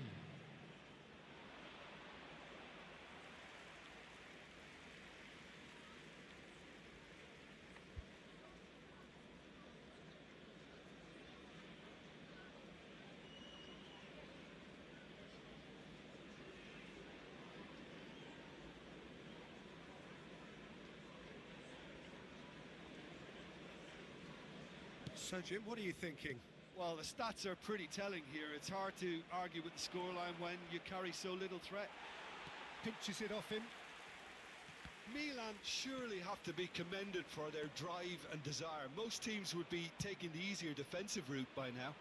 So, Jim, what are you thinking? Well, the stats are pretty telling here. It's hard to argue with the scoreline when you carry so little threat. Pinches it off him. Milan surely have to be commended for their drive and desire. Most teams would be taking the easier defensive route by now.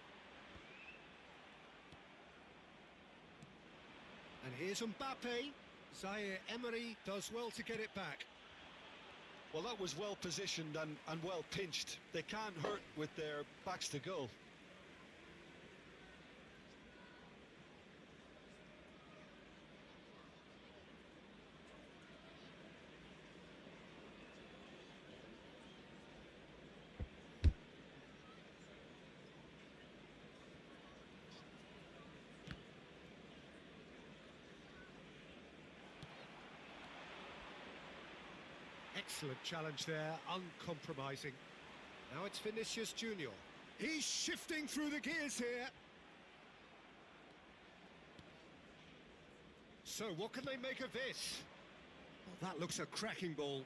And here's Mbappe. Zaire Emery does well to get it back. Well, that was well positioned and well pinched. They can't hurt with their backs to goal. Excellent challenge there, uncompromising. Now it's Vinicius Junior. He's shifting through the gears here. So what can they make of this? Well, that looks a cracking ball.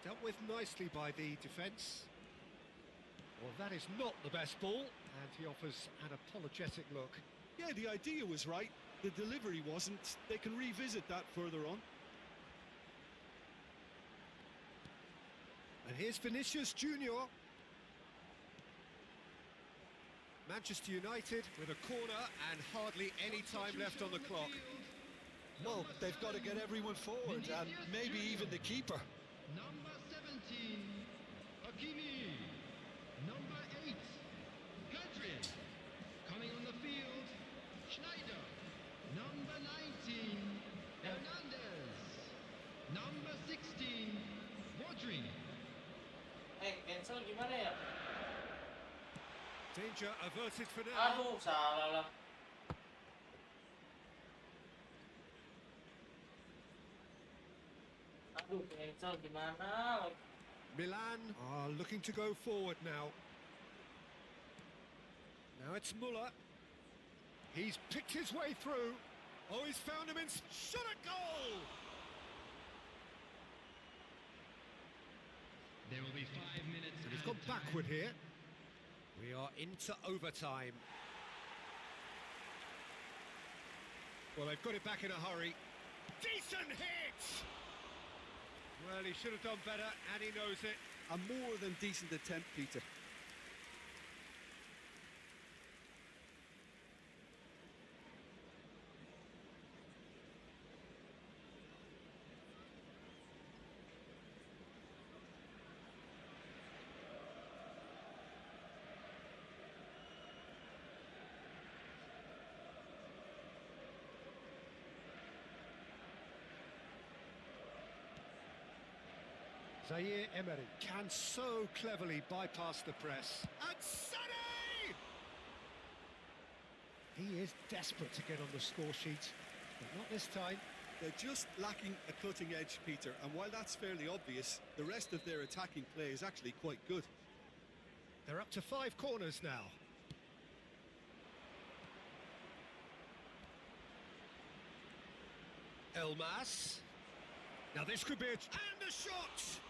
Dealt with nicely by the defence. Well, that is not the best ball, and he offers an apologetic look. Yeah, the idea was right. The delivery wasn't. They can revisit that further on. And here's Vinicius Junior. Manchester United with a corner and hardly any time left on the clock. Well, they've got to get everyone forward, and maybe even the keeper. Number 17, Hakimi. Number 8, Gadrin. Coming on the field, Schneider. Number 19, Hernandez. Number 16, Rodri. Cancel gimana ya? Danger averted for now. Aduh, salah lah. Aduh, cancel gimana? Milan are looking to go forward now. Now it's Muller. He's picked his way through. Oh, he's found him in shot at goal! There will be 5 minutes. And he's gone backward here. We are into overtime. Well, they've got it back in a hurry. Decent hit! Well, he should have done better, and he knows it. A more than decent attempt, Peter. Zaire Emery can so cleverly bypass the press. And Sané! He is desperate to get on the score sheet, but not this time. They're just lacking a cutting edge, Peter, and while that's fairly obvious, the rest of their attacking play is actually quite good. They're up to 5 corners now. Elmas. Now this could be it. And a shot!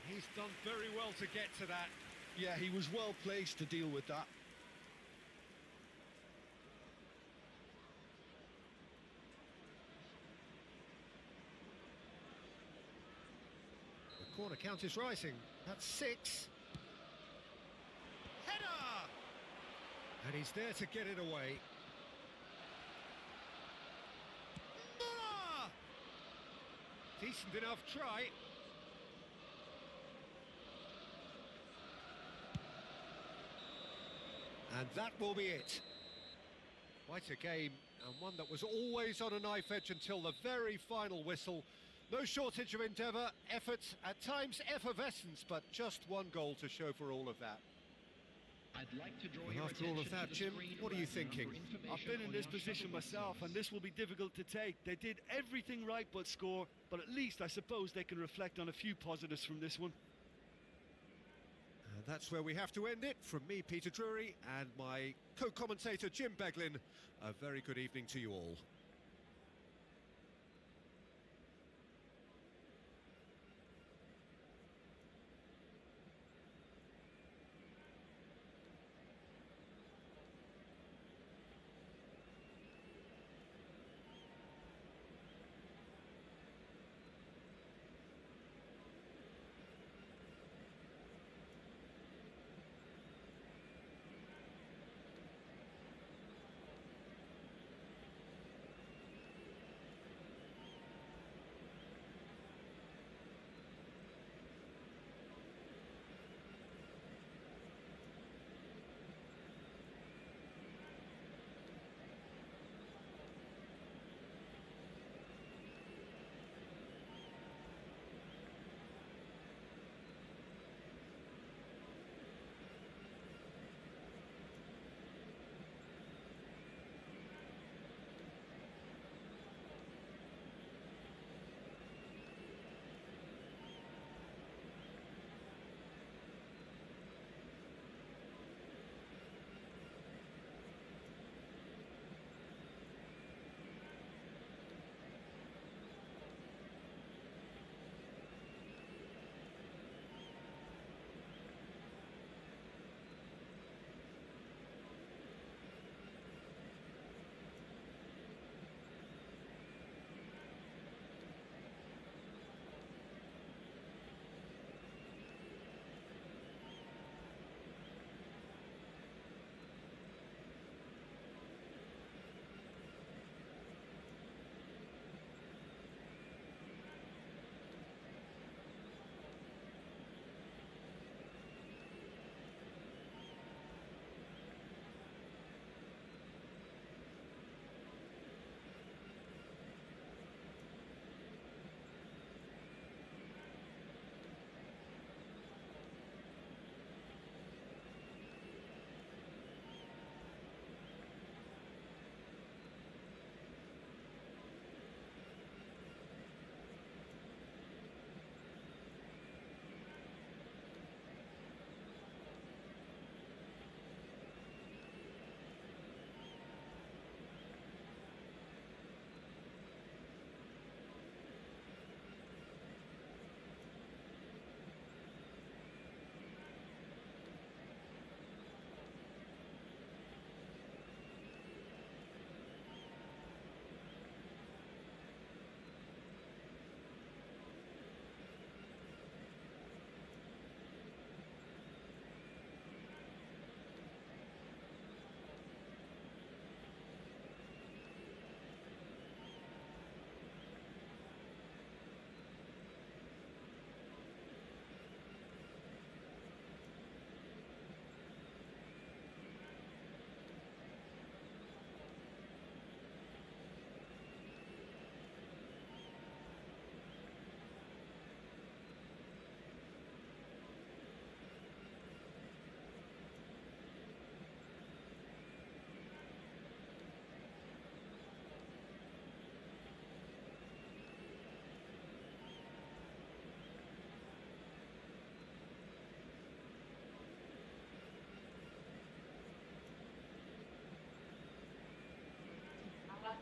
He's done very well to get to that. Yeah, he was well placed to deal with that. The corner count is rising. That's 6. Header! And he's there to get it away. Muller! Decent enough try. And that will be it. Quite a game, and one that was always on a knife edge until the very final whistle. No shortage of endeavour, effort, at times effervescence, but just one goal to show for all of that. I'd like to draw And your after all of attention that, to the Jim, screen what are you right now thinking? for information I've been in on this your position shuttleworth myself, and service. this will be difficult to take. They did everything right but score, but at least I suppose they can reflect on a few positives from this one. And that's where we have to end it. From me, Peter Drury, and my co-commentator, Jim Beglin, a very good evening to you all.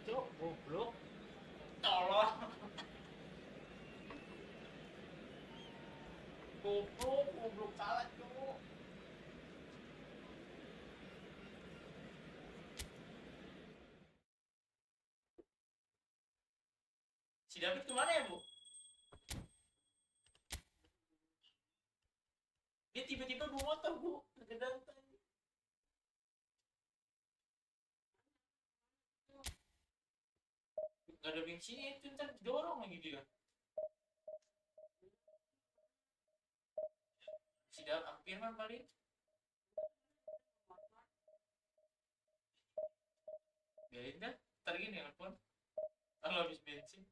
Cuk, goblok. Tolong. Goblok salah, Cuk. Si David kemana ya, Bu? Dia tiba-tiba bawa motor, Bu. Ke dantai. Gak ada bensinnya itu, ntar dorong lagi dia. Si David hampir mah paling. Biarin dah, ntar gini nelfon. Kalau habis bensin.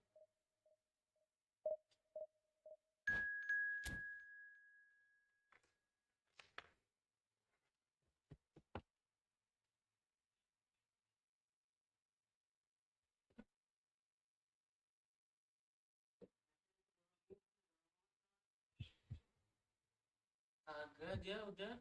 Agak dia udah.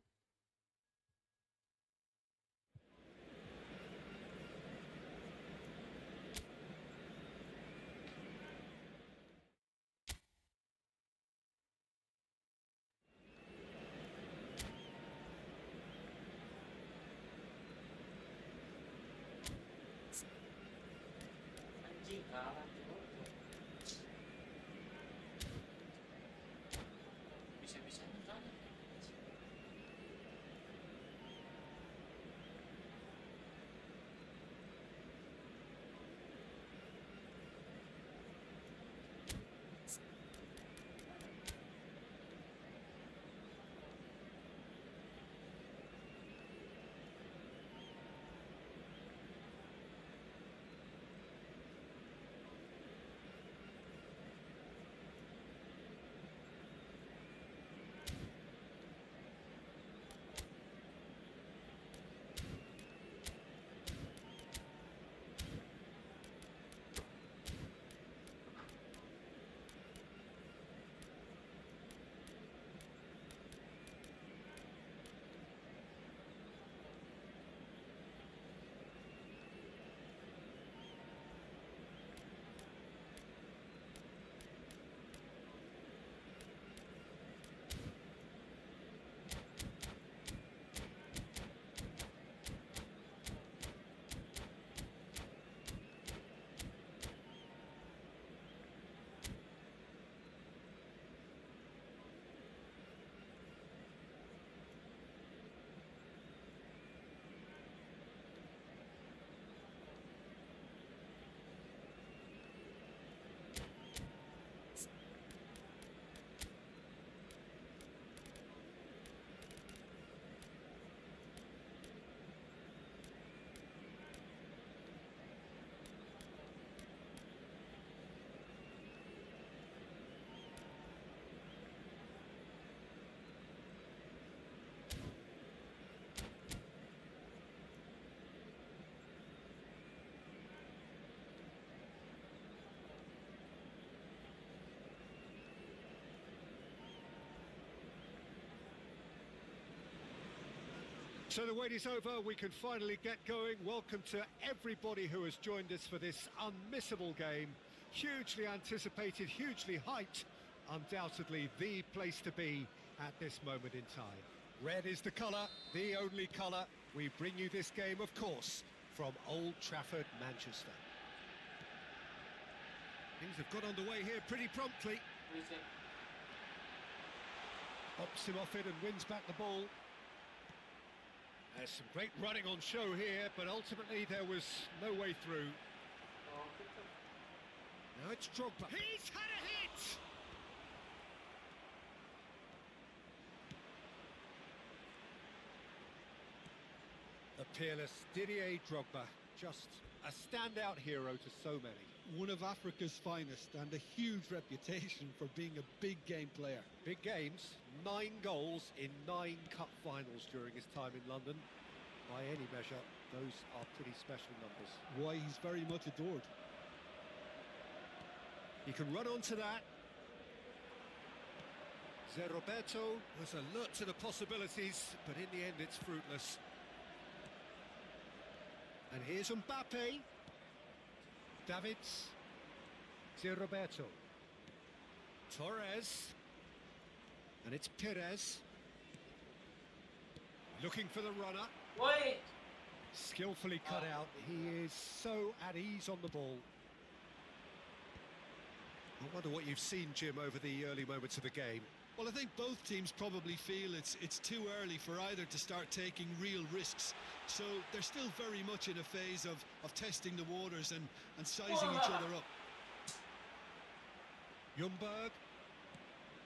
Anjing kalah tuh. Bisa-bisanya kalah. So the wait is over, we can finally get going. Welcome to everybody who has joined us for this unmissable game. Hugely anticipated, hugely hyped, undoubtedly the place to be at this moment in time. Red is the colour, the only colour. We bring you this game, of course, from Old Trafford, Manchester. Things have got underway here pretty promptly. Pops him off it and wins back the ball. There's some great running on show here, but ultimately there was no way through. Now it's Drogba. He's had a hit! The peerless Didier Drogba, just a standout hero to so many. One of Africa's finest and a huge reputation for being a big game player. Big games, 9 goals in 9 cup finals during his time in London. By any measure, those are pretty special numbers. Why, he's very much adored. He can run onto that. Roberto was alert to the possibilities, but in the end it's fruitless. And here's Mbappe. Davids. Roberto. Torres. And it's Perez. Looking for the runner. Wait. Skillfully cut out. He is so at ease on the ball. I wonder what you've seen, Jim, over the early moments of the game. Well, I think both teams probably feel it's too early for either to start taking real risks. So they're still very much in a phase of testing the waters and sizing each other up. Ljungberg.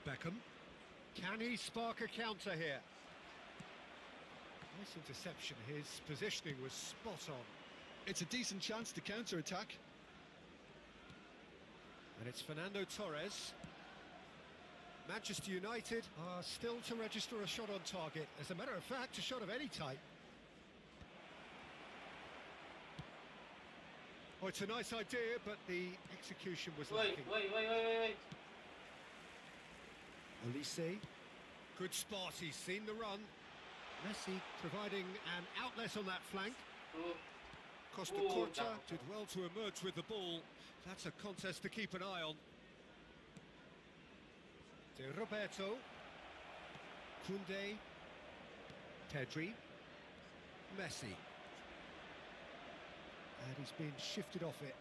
Beckham. Can he spark a counter here? Nice interception. His positioning was spot on. It's a decent chance to counter-attack. And it's Fernando Torres. Manchester United are still to register a shot on target. As a matter of fact, a shot of any type. Oh, it's a nice idea, but the execution was lacking. Wait. Olise. Good spot, he's seen the run. Messi providing an outlet on that flank. Costa Curta did well to emerge with the ball. That's a contest to keep an eye on. De Roberto. Koundé. Pedri. Messi. And he's been shifted off it.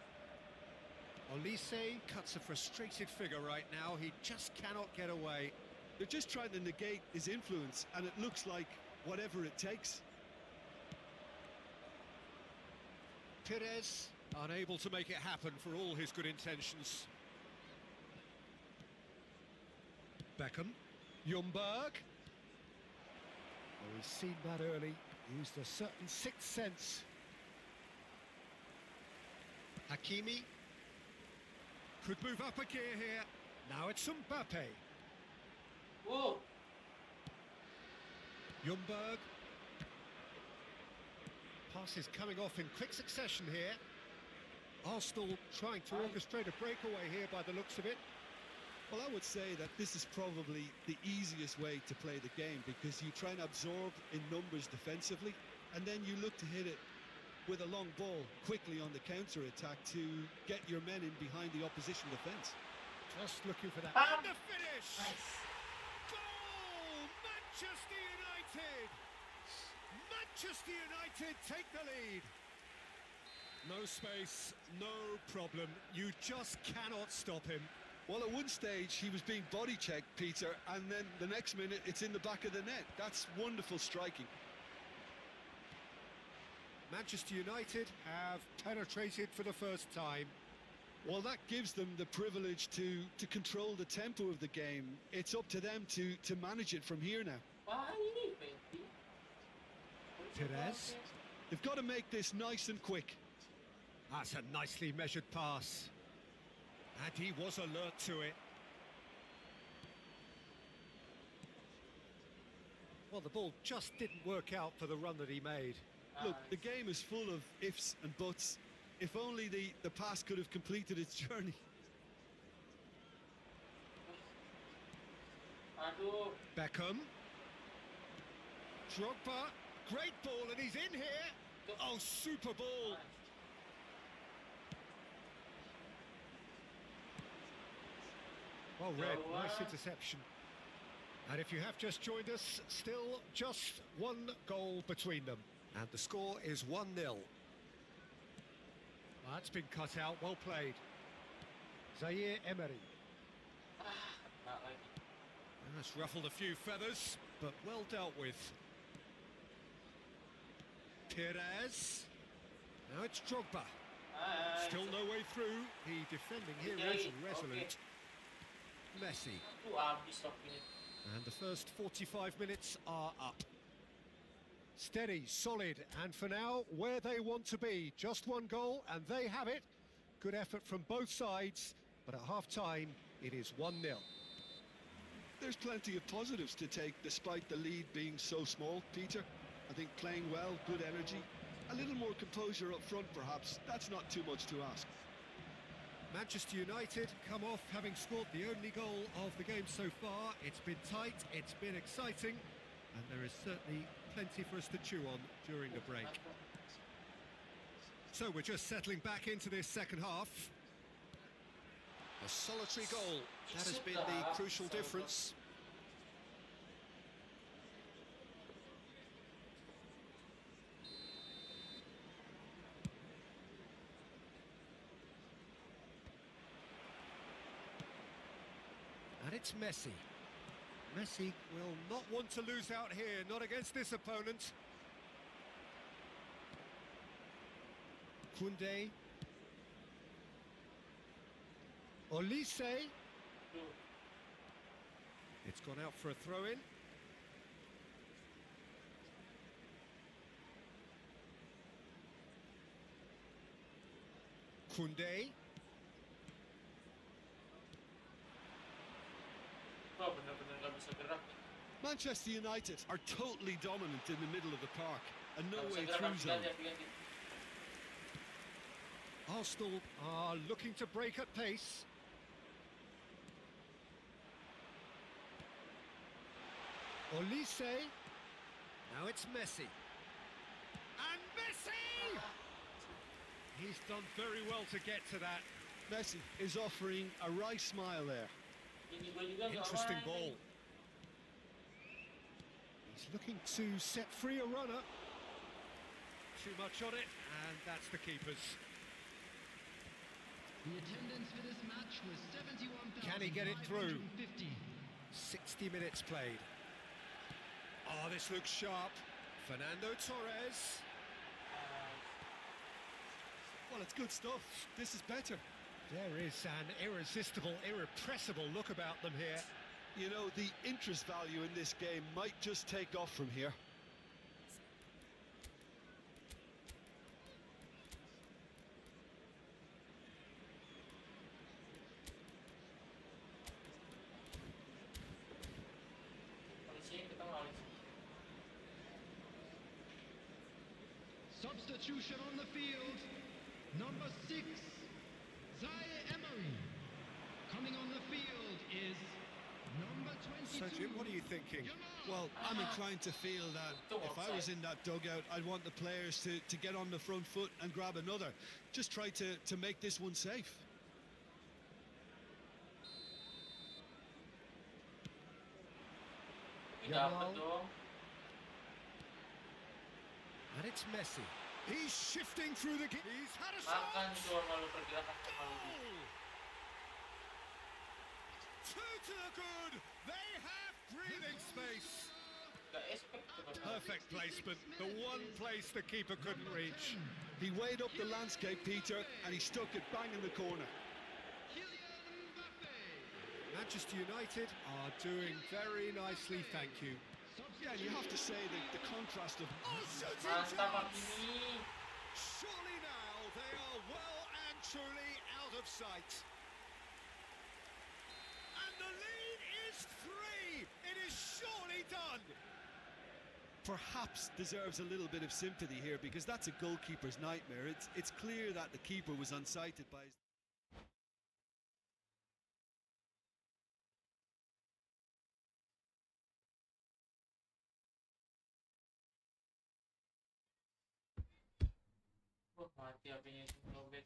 Olise cuts a frustrated figure right now. He just cannot get away. They're just trying to negate his influence, and it looks like whatever it takes. Perez, unable to make it happen for all his good intentions. Beckham. Ljungberg. Oh, he's seen that early. Used a certain sixth sense. Hakimi. Could move up a gear here. Now it's Mbappe. Whoa. Ljungberg. Passes coming off in quick succession here. Arsenal trying to orchestrate a breakaway here by the looks of it. Well, I would say that this is probably the easiest way to play the game, because you try and absorb in numbers defensively, and then you look to hit it with a long ball quickly on the counter-attack to get your men in behind the opposition defence. Just looking for that. Bam. And the finish! Nice. Goal! Manchester United! Manchester United take the lead. No space, no problem. You just cannot stop him. Well, at one stage he was being body checked, Peter, and then the next minute it's in the back of the net. That's wonderful striking. Manchester United have penetrated for the first time. Well, that gives them the privilege to control the tempo of the game. It's up to them to manage it from here now. Perez. They've got to make this nice and quick. That's a nicely measured pass. And he was alert to it. Well, the ball just didn't work out for the run that he made. Look, the game is full of ifs and buts. If only the pass could have completed its journey. Beckham. Drogba. Great ball, and he's in here. Oh, super ball. Well read, nice interception. And if you have just joined us, still just one goal between them. And the score is 1-0. That's been cut out, well played. Zaire Emery. That's ruffled a few feathers, but well dealt with. Perez. Now it's Drogba. Still no way through. The defending here is resolute. Messi. And the first 45 minutes are up. Steady, solid, and for now, where they want to be. Just one goal, and they have it. Good effort from both sides, but at half-time, it is 1-0. There's plenty of positives to take, despite the lead being so small, Peter. I think playing well, good energy, a little more composure up front, perhaps. That's not too much to ask. Manchester United come off having scored the only goal of the game so far. It's been tight, it's been exciting, and there is certainly plenty for us to chew on during the break. So we're just settling back into this second half. A solitary goal, that has been the crucial difference. And it's Messi. Messi will not want to lose out here, not against this opponent. Koundé. Olise. It's gone out for a throw-in. Koundé. Manchester United are totally dominant in the middle of the park and no way through zone. Arsenal are looking to break at pace. Olise. Now it's Messi. And Messi! He's done very well to get to that. Messi is offering a wry smile there. Interesting ball. He's looking to set free a runner. Too much on it, and that's the keeper's. The attendance for this match was 71,550. Can he get it through? 60 minutes played. Oh, this looks sharp. Fernando Torres. Well, it's good stuff. This is better. There is an irresistible, irrepressible look about them here. You know, the interest value in this game might just take off from here. Substitution on the field, number 6, Emery. Coming on the field is number 22. So, Jim, what are you thinking? Well, I'm inclined to feel that if I was in that dugout, I'd want the players to get on the front foot and grab another. Just try to make this one safe. And it's Messi. He's shifting through the... He's had a shot! Goal! Two to the good! They have breathing space! Perfect placement, the one place the keeper couldn't reach. He weighed up the landscape, Peter, and he stuck it bang in the corner. Manchester United are doing very nicely, thank you. Yeah, and you have to say that the contrast of... Oh, shooting chance! Surely now they are well and truly out of sight. And the lead is 3! It is surely done! Perhaps deserves a little bit of sympathy here because that's a goalkeeper's nightmare. It's clear that the keeper was unsighted by his... Mati HP-nya itu lowbat.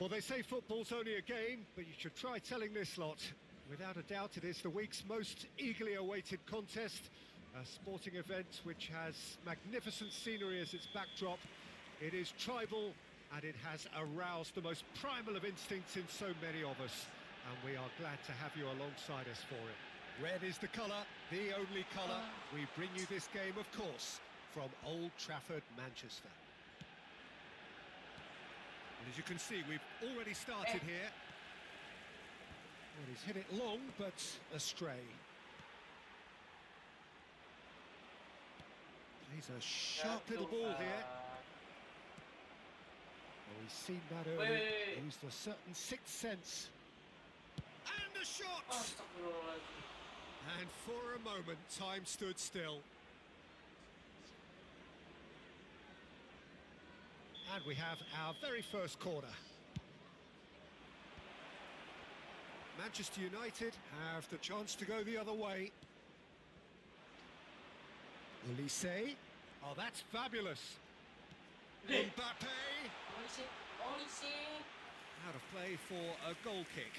Well, they say football's only a game, but you should try telling this lot. Without a doubt, it is the week's most eagerly awaited contest. A sporting event which has magnificent scenery as its backdrop. It is tribal, and it has aroused the most primal of instincts in so many of us. And we are glad to have you alongside us for it. Red is the colour, the only colour. We bring you this game, of course, from Old Trafford, Manchester. And as you can see, we've already started here. Well, he's hit it long, but astray. He's a sharp little ball here. Oh, he's seen that early. Used a certain sixth sense. And a shot! And for a moment, time stood still. And we have our very first corner. Manchester United have the chance to go the other way. Olise. Oh, that's fabulous. Mbappe. Out of play for a goal kick.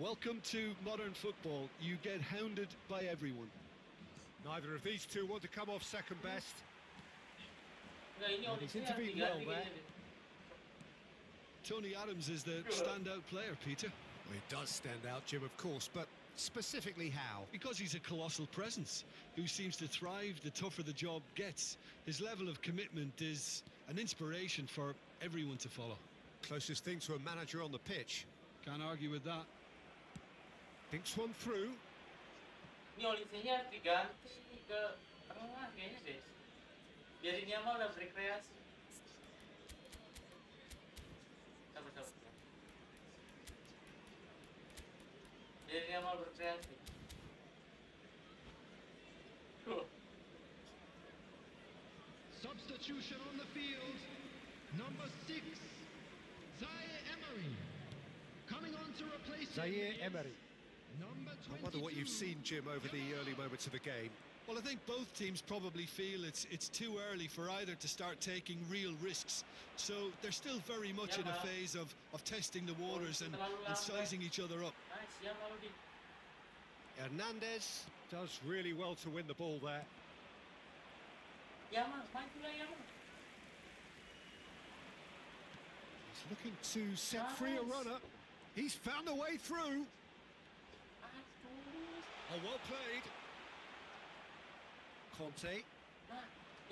Welcome to modern football. You get hounded by everyone. Neither of these two want to come off second best. And he's intervened well there. Tony Adams is the standout player, Peter. Well, he does stand out, Jim, of course, but specifically how? Because he's a colossal presence who seems to thrive the tougher the job gets. His level of commitment is an inspiration for everyone to follow. Closest thing to a manager on the pitch. Can't argue with that. Thinks one through. Ini Olisenya diganti ke tengah kayaknya deh. Biarin Yamal udah berkreasi. Sabar. Biarin Yamal berkreasi. Substitution on the field. Number 6, Zaire Emery. Coming on to replace Zaire Emery. Number 22. I wonder what you've seen, Jim, over the early moments of the game. Well, I think both teams probably feel it's too early for either to start taking real risks. So they're still very much in a phase of testing the waters and sizing each other up. Hernandez does really well to win the ball there. He's looking to set free a runner. He's found a way through. Oh, well played. Conte.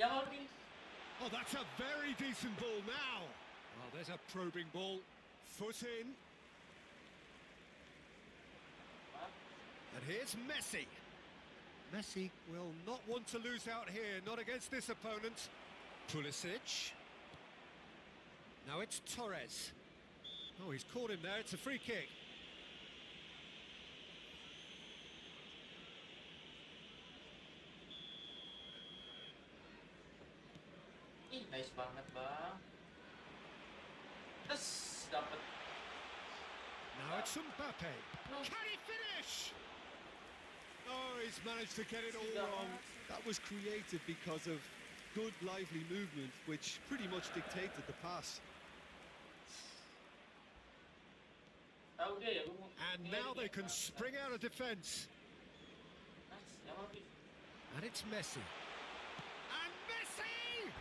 Oh, that's a very decent ball now. Oh, there's a probing ball. Foot in. And here's Messi. Messi will not want to lose out here, not against this opponent. Pulisic. Now it's Torres. Oh, he's caught him there. It's a free kick. Nice banget, Bang. Terus dapat. Now it's Mbappe. Can he finish? Oh, he's managed to get it all wrong. That was created because of good, lively movement, which pretty much dictated the pass. And now they can spring out of defence. And it's Messi. And Messi!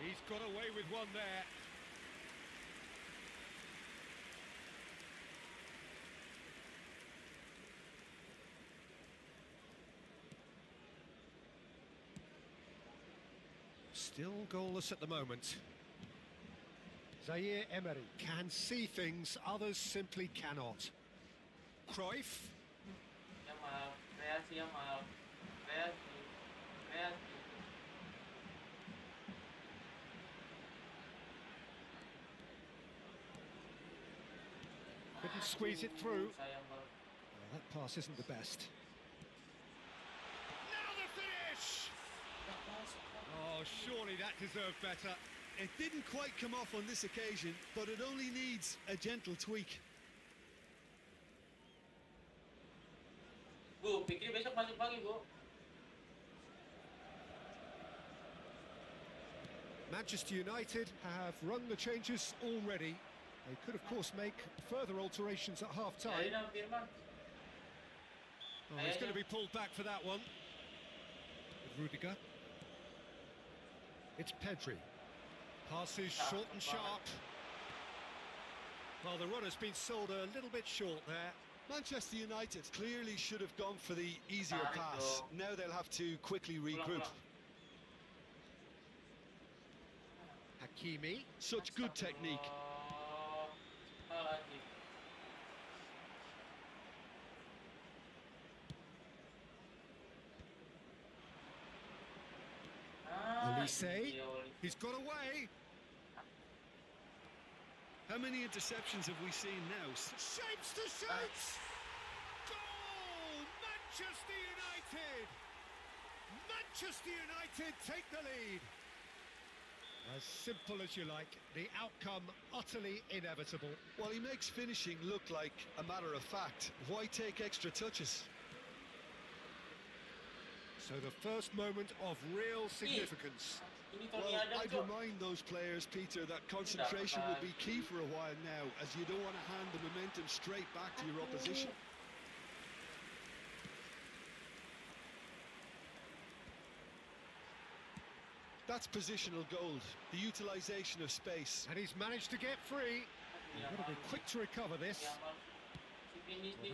He's got away with one there. Still goalless at the moment. Zaire Emery can see things others simply cannot. Cruyff. Yamal, kreasi Yamal. Kreasi. Couldn't squeeze it through. Sayang banget. Well, that pass isn't the best. Now the finish! Oh, surely that deserved better. It didn't quite come off on this occasion, but it only needs a gentle tweak. Bu, pikir besok masuk pagi, Bu. Manchester United have rung the changes already. They could, of course, make further alterations at half-time. Oh, he's going to be pulled back for that one. Rudiger. It's Pedri. Passes short and sharp. Well, the run has been sold a little bit short there. Manchester United clearly should have gone for the easier pass. Now they'll have to quickly regroup. Hakimi. Such good technique. Olise. He's got away. How many interceptions have we seen now? Shapes to shoot! Goal! Manchester United! Manchester United take the lead. As simple as you like, the outcome utterly inevitable. Well, he makes finishing look like a matter of fact. Why take extra touches? So the first moment of real significance. Well, I'd remind those players, Peter, that concentration will be key for a while now, as you don't want to hand the momentum straight back to your opposition. That's positional gold, the utilisation of space. And he's managed to get free. You've got to be quick to recover this. Well,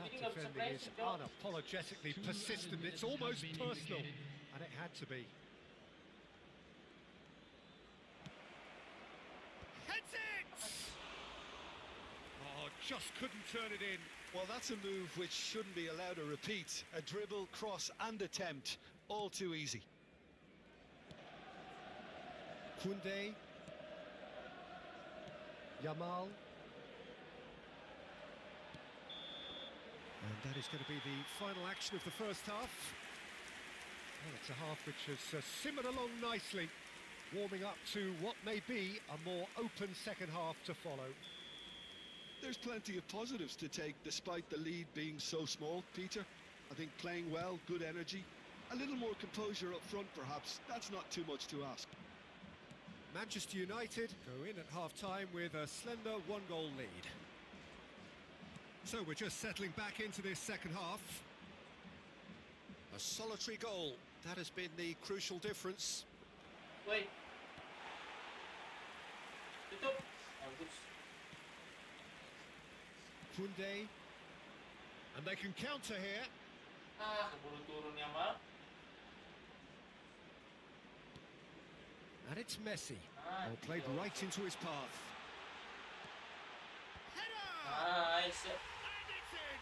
that defending is unapologetically persistent. It's almost personal, and it had to be. Heads it! Oh, just couldn't turn it in. Well, that's a move which shouldn't be allowed to repeat. A dribble, cross and attempt, all too easy. Koundé. Yamal. And that is going to be the final action of the first half. Well, it's a half which has simmered along nicely, warming up to what may be a more open second half to follow. There's plenty of positives to take despite the lead being so small, Peter. I think playing well, good energy, a little more composure up front perhaps. That's not too much to ask. Manchester United go in at half-time with a slender one-goal lead. So we're just settling back into this second half. A solitary goal, that has been the crucial difference. Wait. Tutup. Koundé. And they can counter here. Keburu turun Yamal. And it's Messi. Well, played right into his path. Header! Nice. And it's in!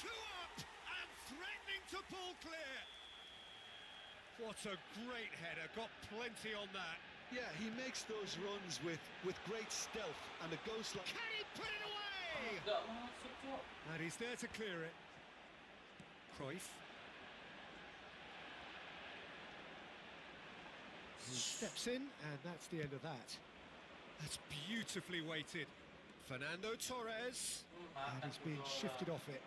Two up and threatening to pull clear. What a great header, got plenty on that. Yeah, he makes those runs with great stealth and a ghost like... Can he put it away? Enggak masuk, Cok. And he's there to clear it. Cruyff. He steps in, and that's the end of that. That's beautifully weighted. Fernando Torres. And he's being shifted off it.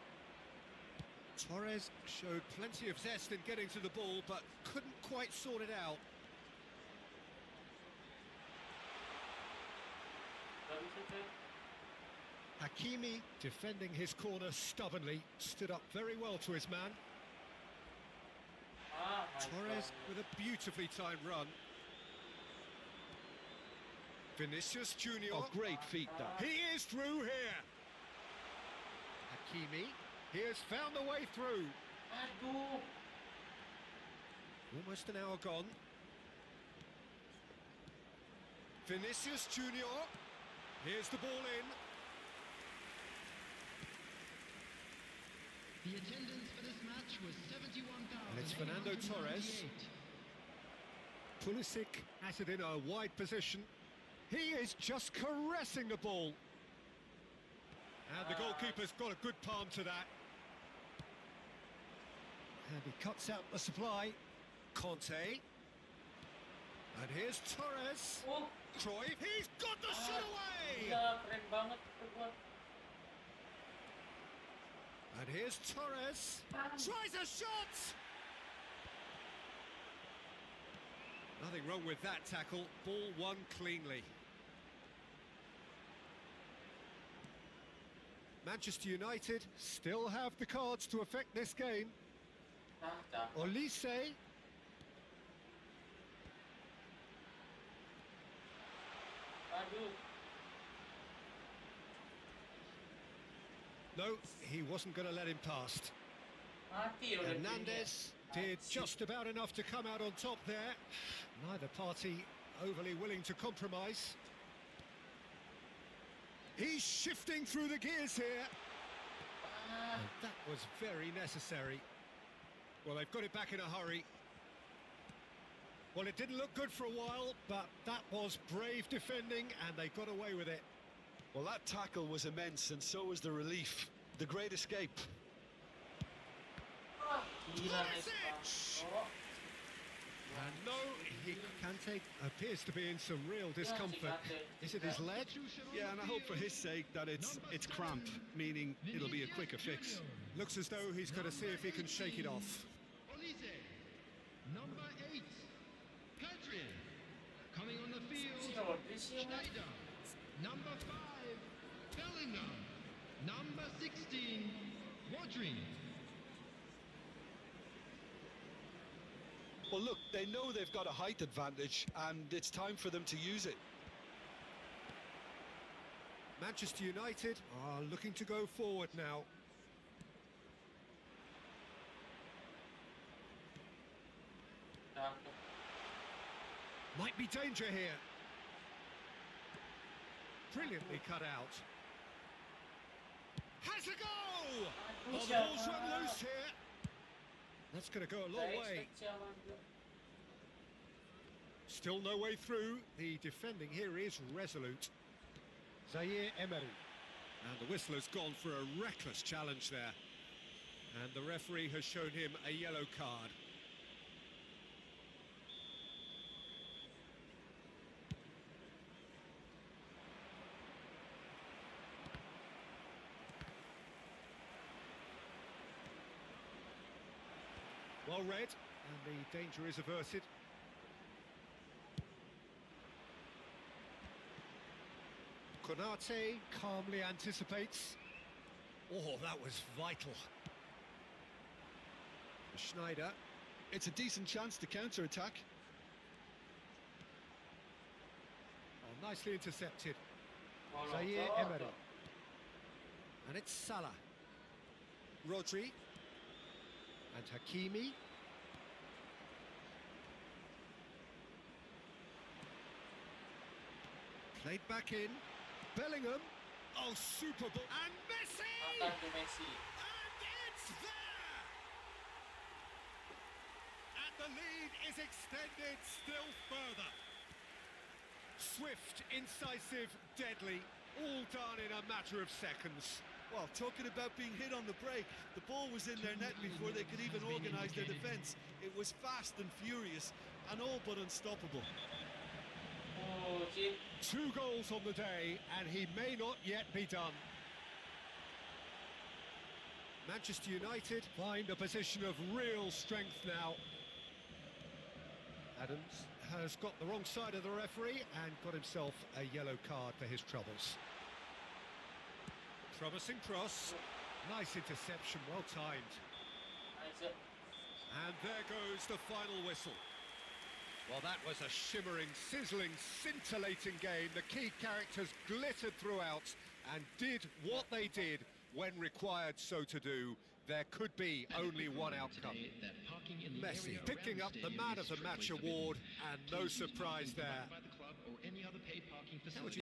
Torres showed plenty of zest in getting to the ball, but couldn't quite sort it out. Hakimi, defending his corner stubbornly, stood up very well to his man. Torres with a beautifully timed run. Vinicius Junior. Oh, great feat that. He is through here. Hakimi, he has found the way through. Aduh. Almost an hour gone. Vinicius Junior. Here's the ball in. The attendance for this match was 71,000. And it's Fernando Torres. Pulisic has it in a wide position. He is just caressing the ball. And the goalkeeper's got a good palm to that. And he cuts out the supply. Conte. And here's Torres. Oh. Cruyff. He's got the shot away! Gila, keren banget perempuan. And here's Torres. Tries a shot! Nothing wrong with that tackle. Ball won cleanly. Manchester United still have the cards to affect this game. Olise. Aduh. No, he wasn't going to let him past. Mati udah Hernandez did just about enough to come out on top there. Neither party overly willing to compromise. He's shifting through the gears here. And that was very necessary. Well, they've got it back in a hurry. Well, it didn't look good for a while, but that was brave defending, and they got away with it. Well, that tackle was immense, and so was the relief. The great escape. Gila nih, Pak. Oh, And no, Kante appears to be in some real discomfort. Is it his leg? Yeah, and I hope for his sake that it's cramp, meaning it'll be a quicker fix. Looks as though he's going to see if he can shake it off. Olise. Number 8, Hadrian. Coming on the field, Schneider. Number 5, Bellingham. Number 16, Rodri. Well, look, they know they've got a height advantage, and it's time for them to use it. Manchester United are looking to go forward now. Might be danger here. Brilliantly cut out. Has a go! Oh, the ball's run loose here. That's going to go a long way. Still no way through. The defending here is resolute. Zaire Emery. And the whistle has gone for a reckless challenge there. And the referee has shown him a yellow card. Well read, and the danger is averted. Konate calmly anticipates. Oh, that was vital. Schneider. It's a decent chance to counter-attack. Oh, nicely intercepted. Zaire Emery. And it's Salah. Rodri. And Hakimi. Played back in. Bellingham. Oh, super ball. And Messi! Angkat ke Messi. And it's there! And the lead is extended still further. Swift, incisive, deadly. All done in a matter of seconds. Well, talking about being hit on the break, the ball was in their net before they could even organise their defence. It was fast and furious, and all but unstoppable. Oh, Cik. 2 goals on the day, and he may not yet be done. Manchester United find a position of real strength now. Adams has got the wrong side of the referee and got himself a yellow card for his troubles. Promising cross. Nice interception, well timed. Nice. And there goes the final whistle. Well, that was a shimmering, sizzling, scintillating game. The key characters glittered throughout and did what they did when required so to do. There could be only one outcome. Messi picking up the Man of the Match award, and no surprise there.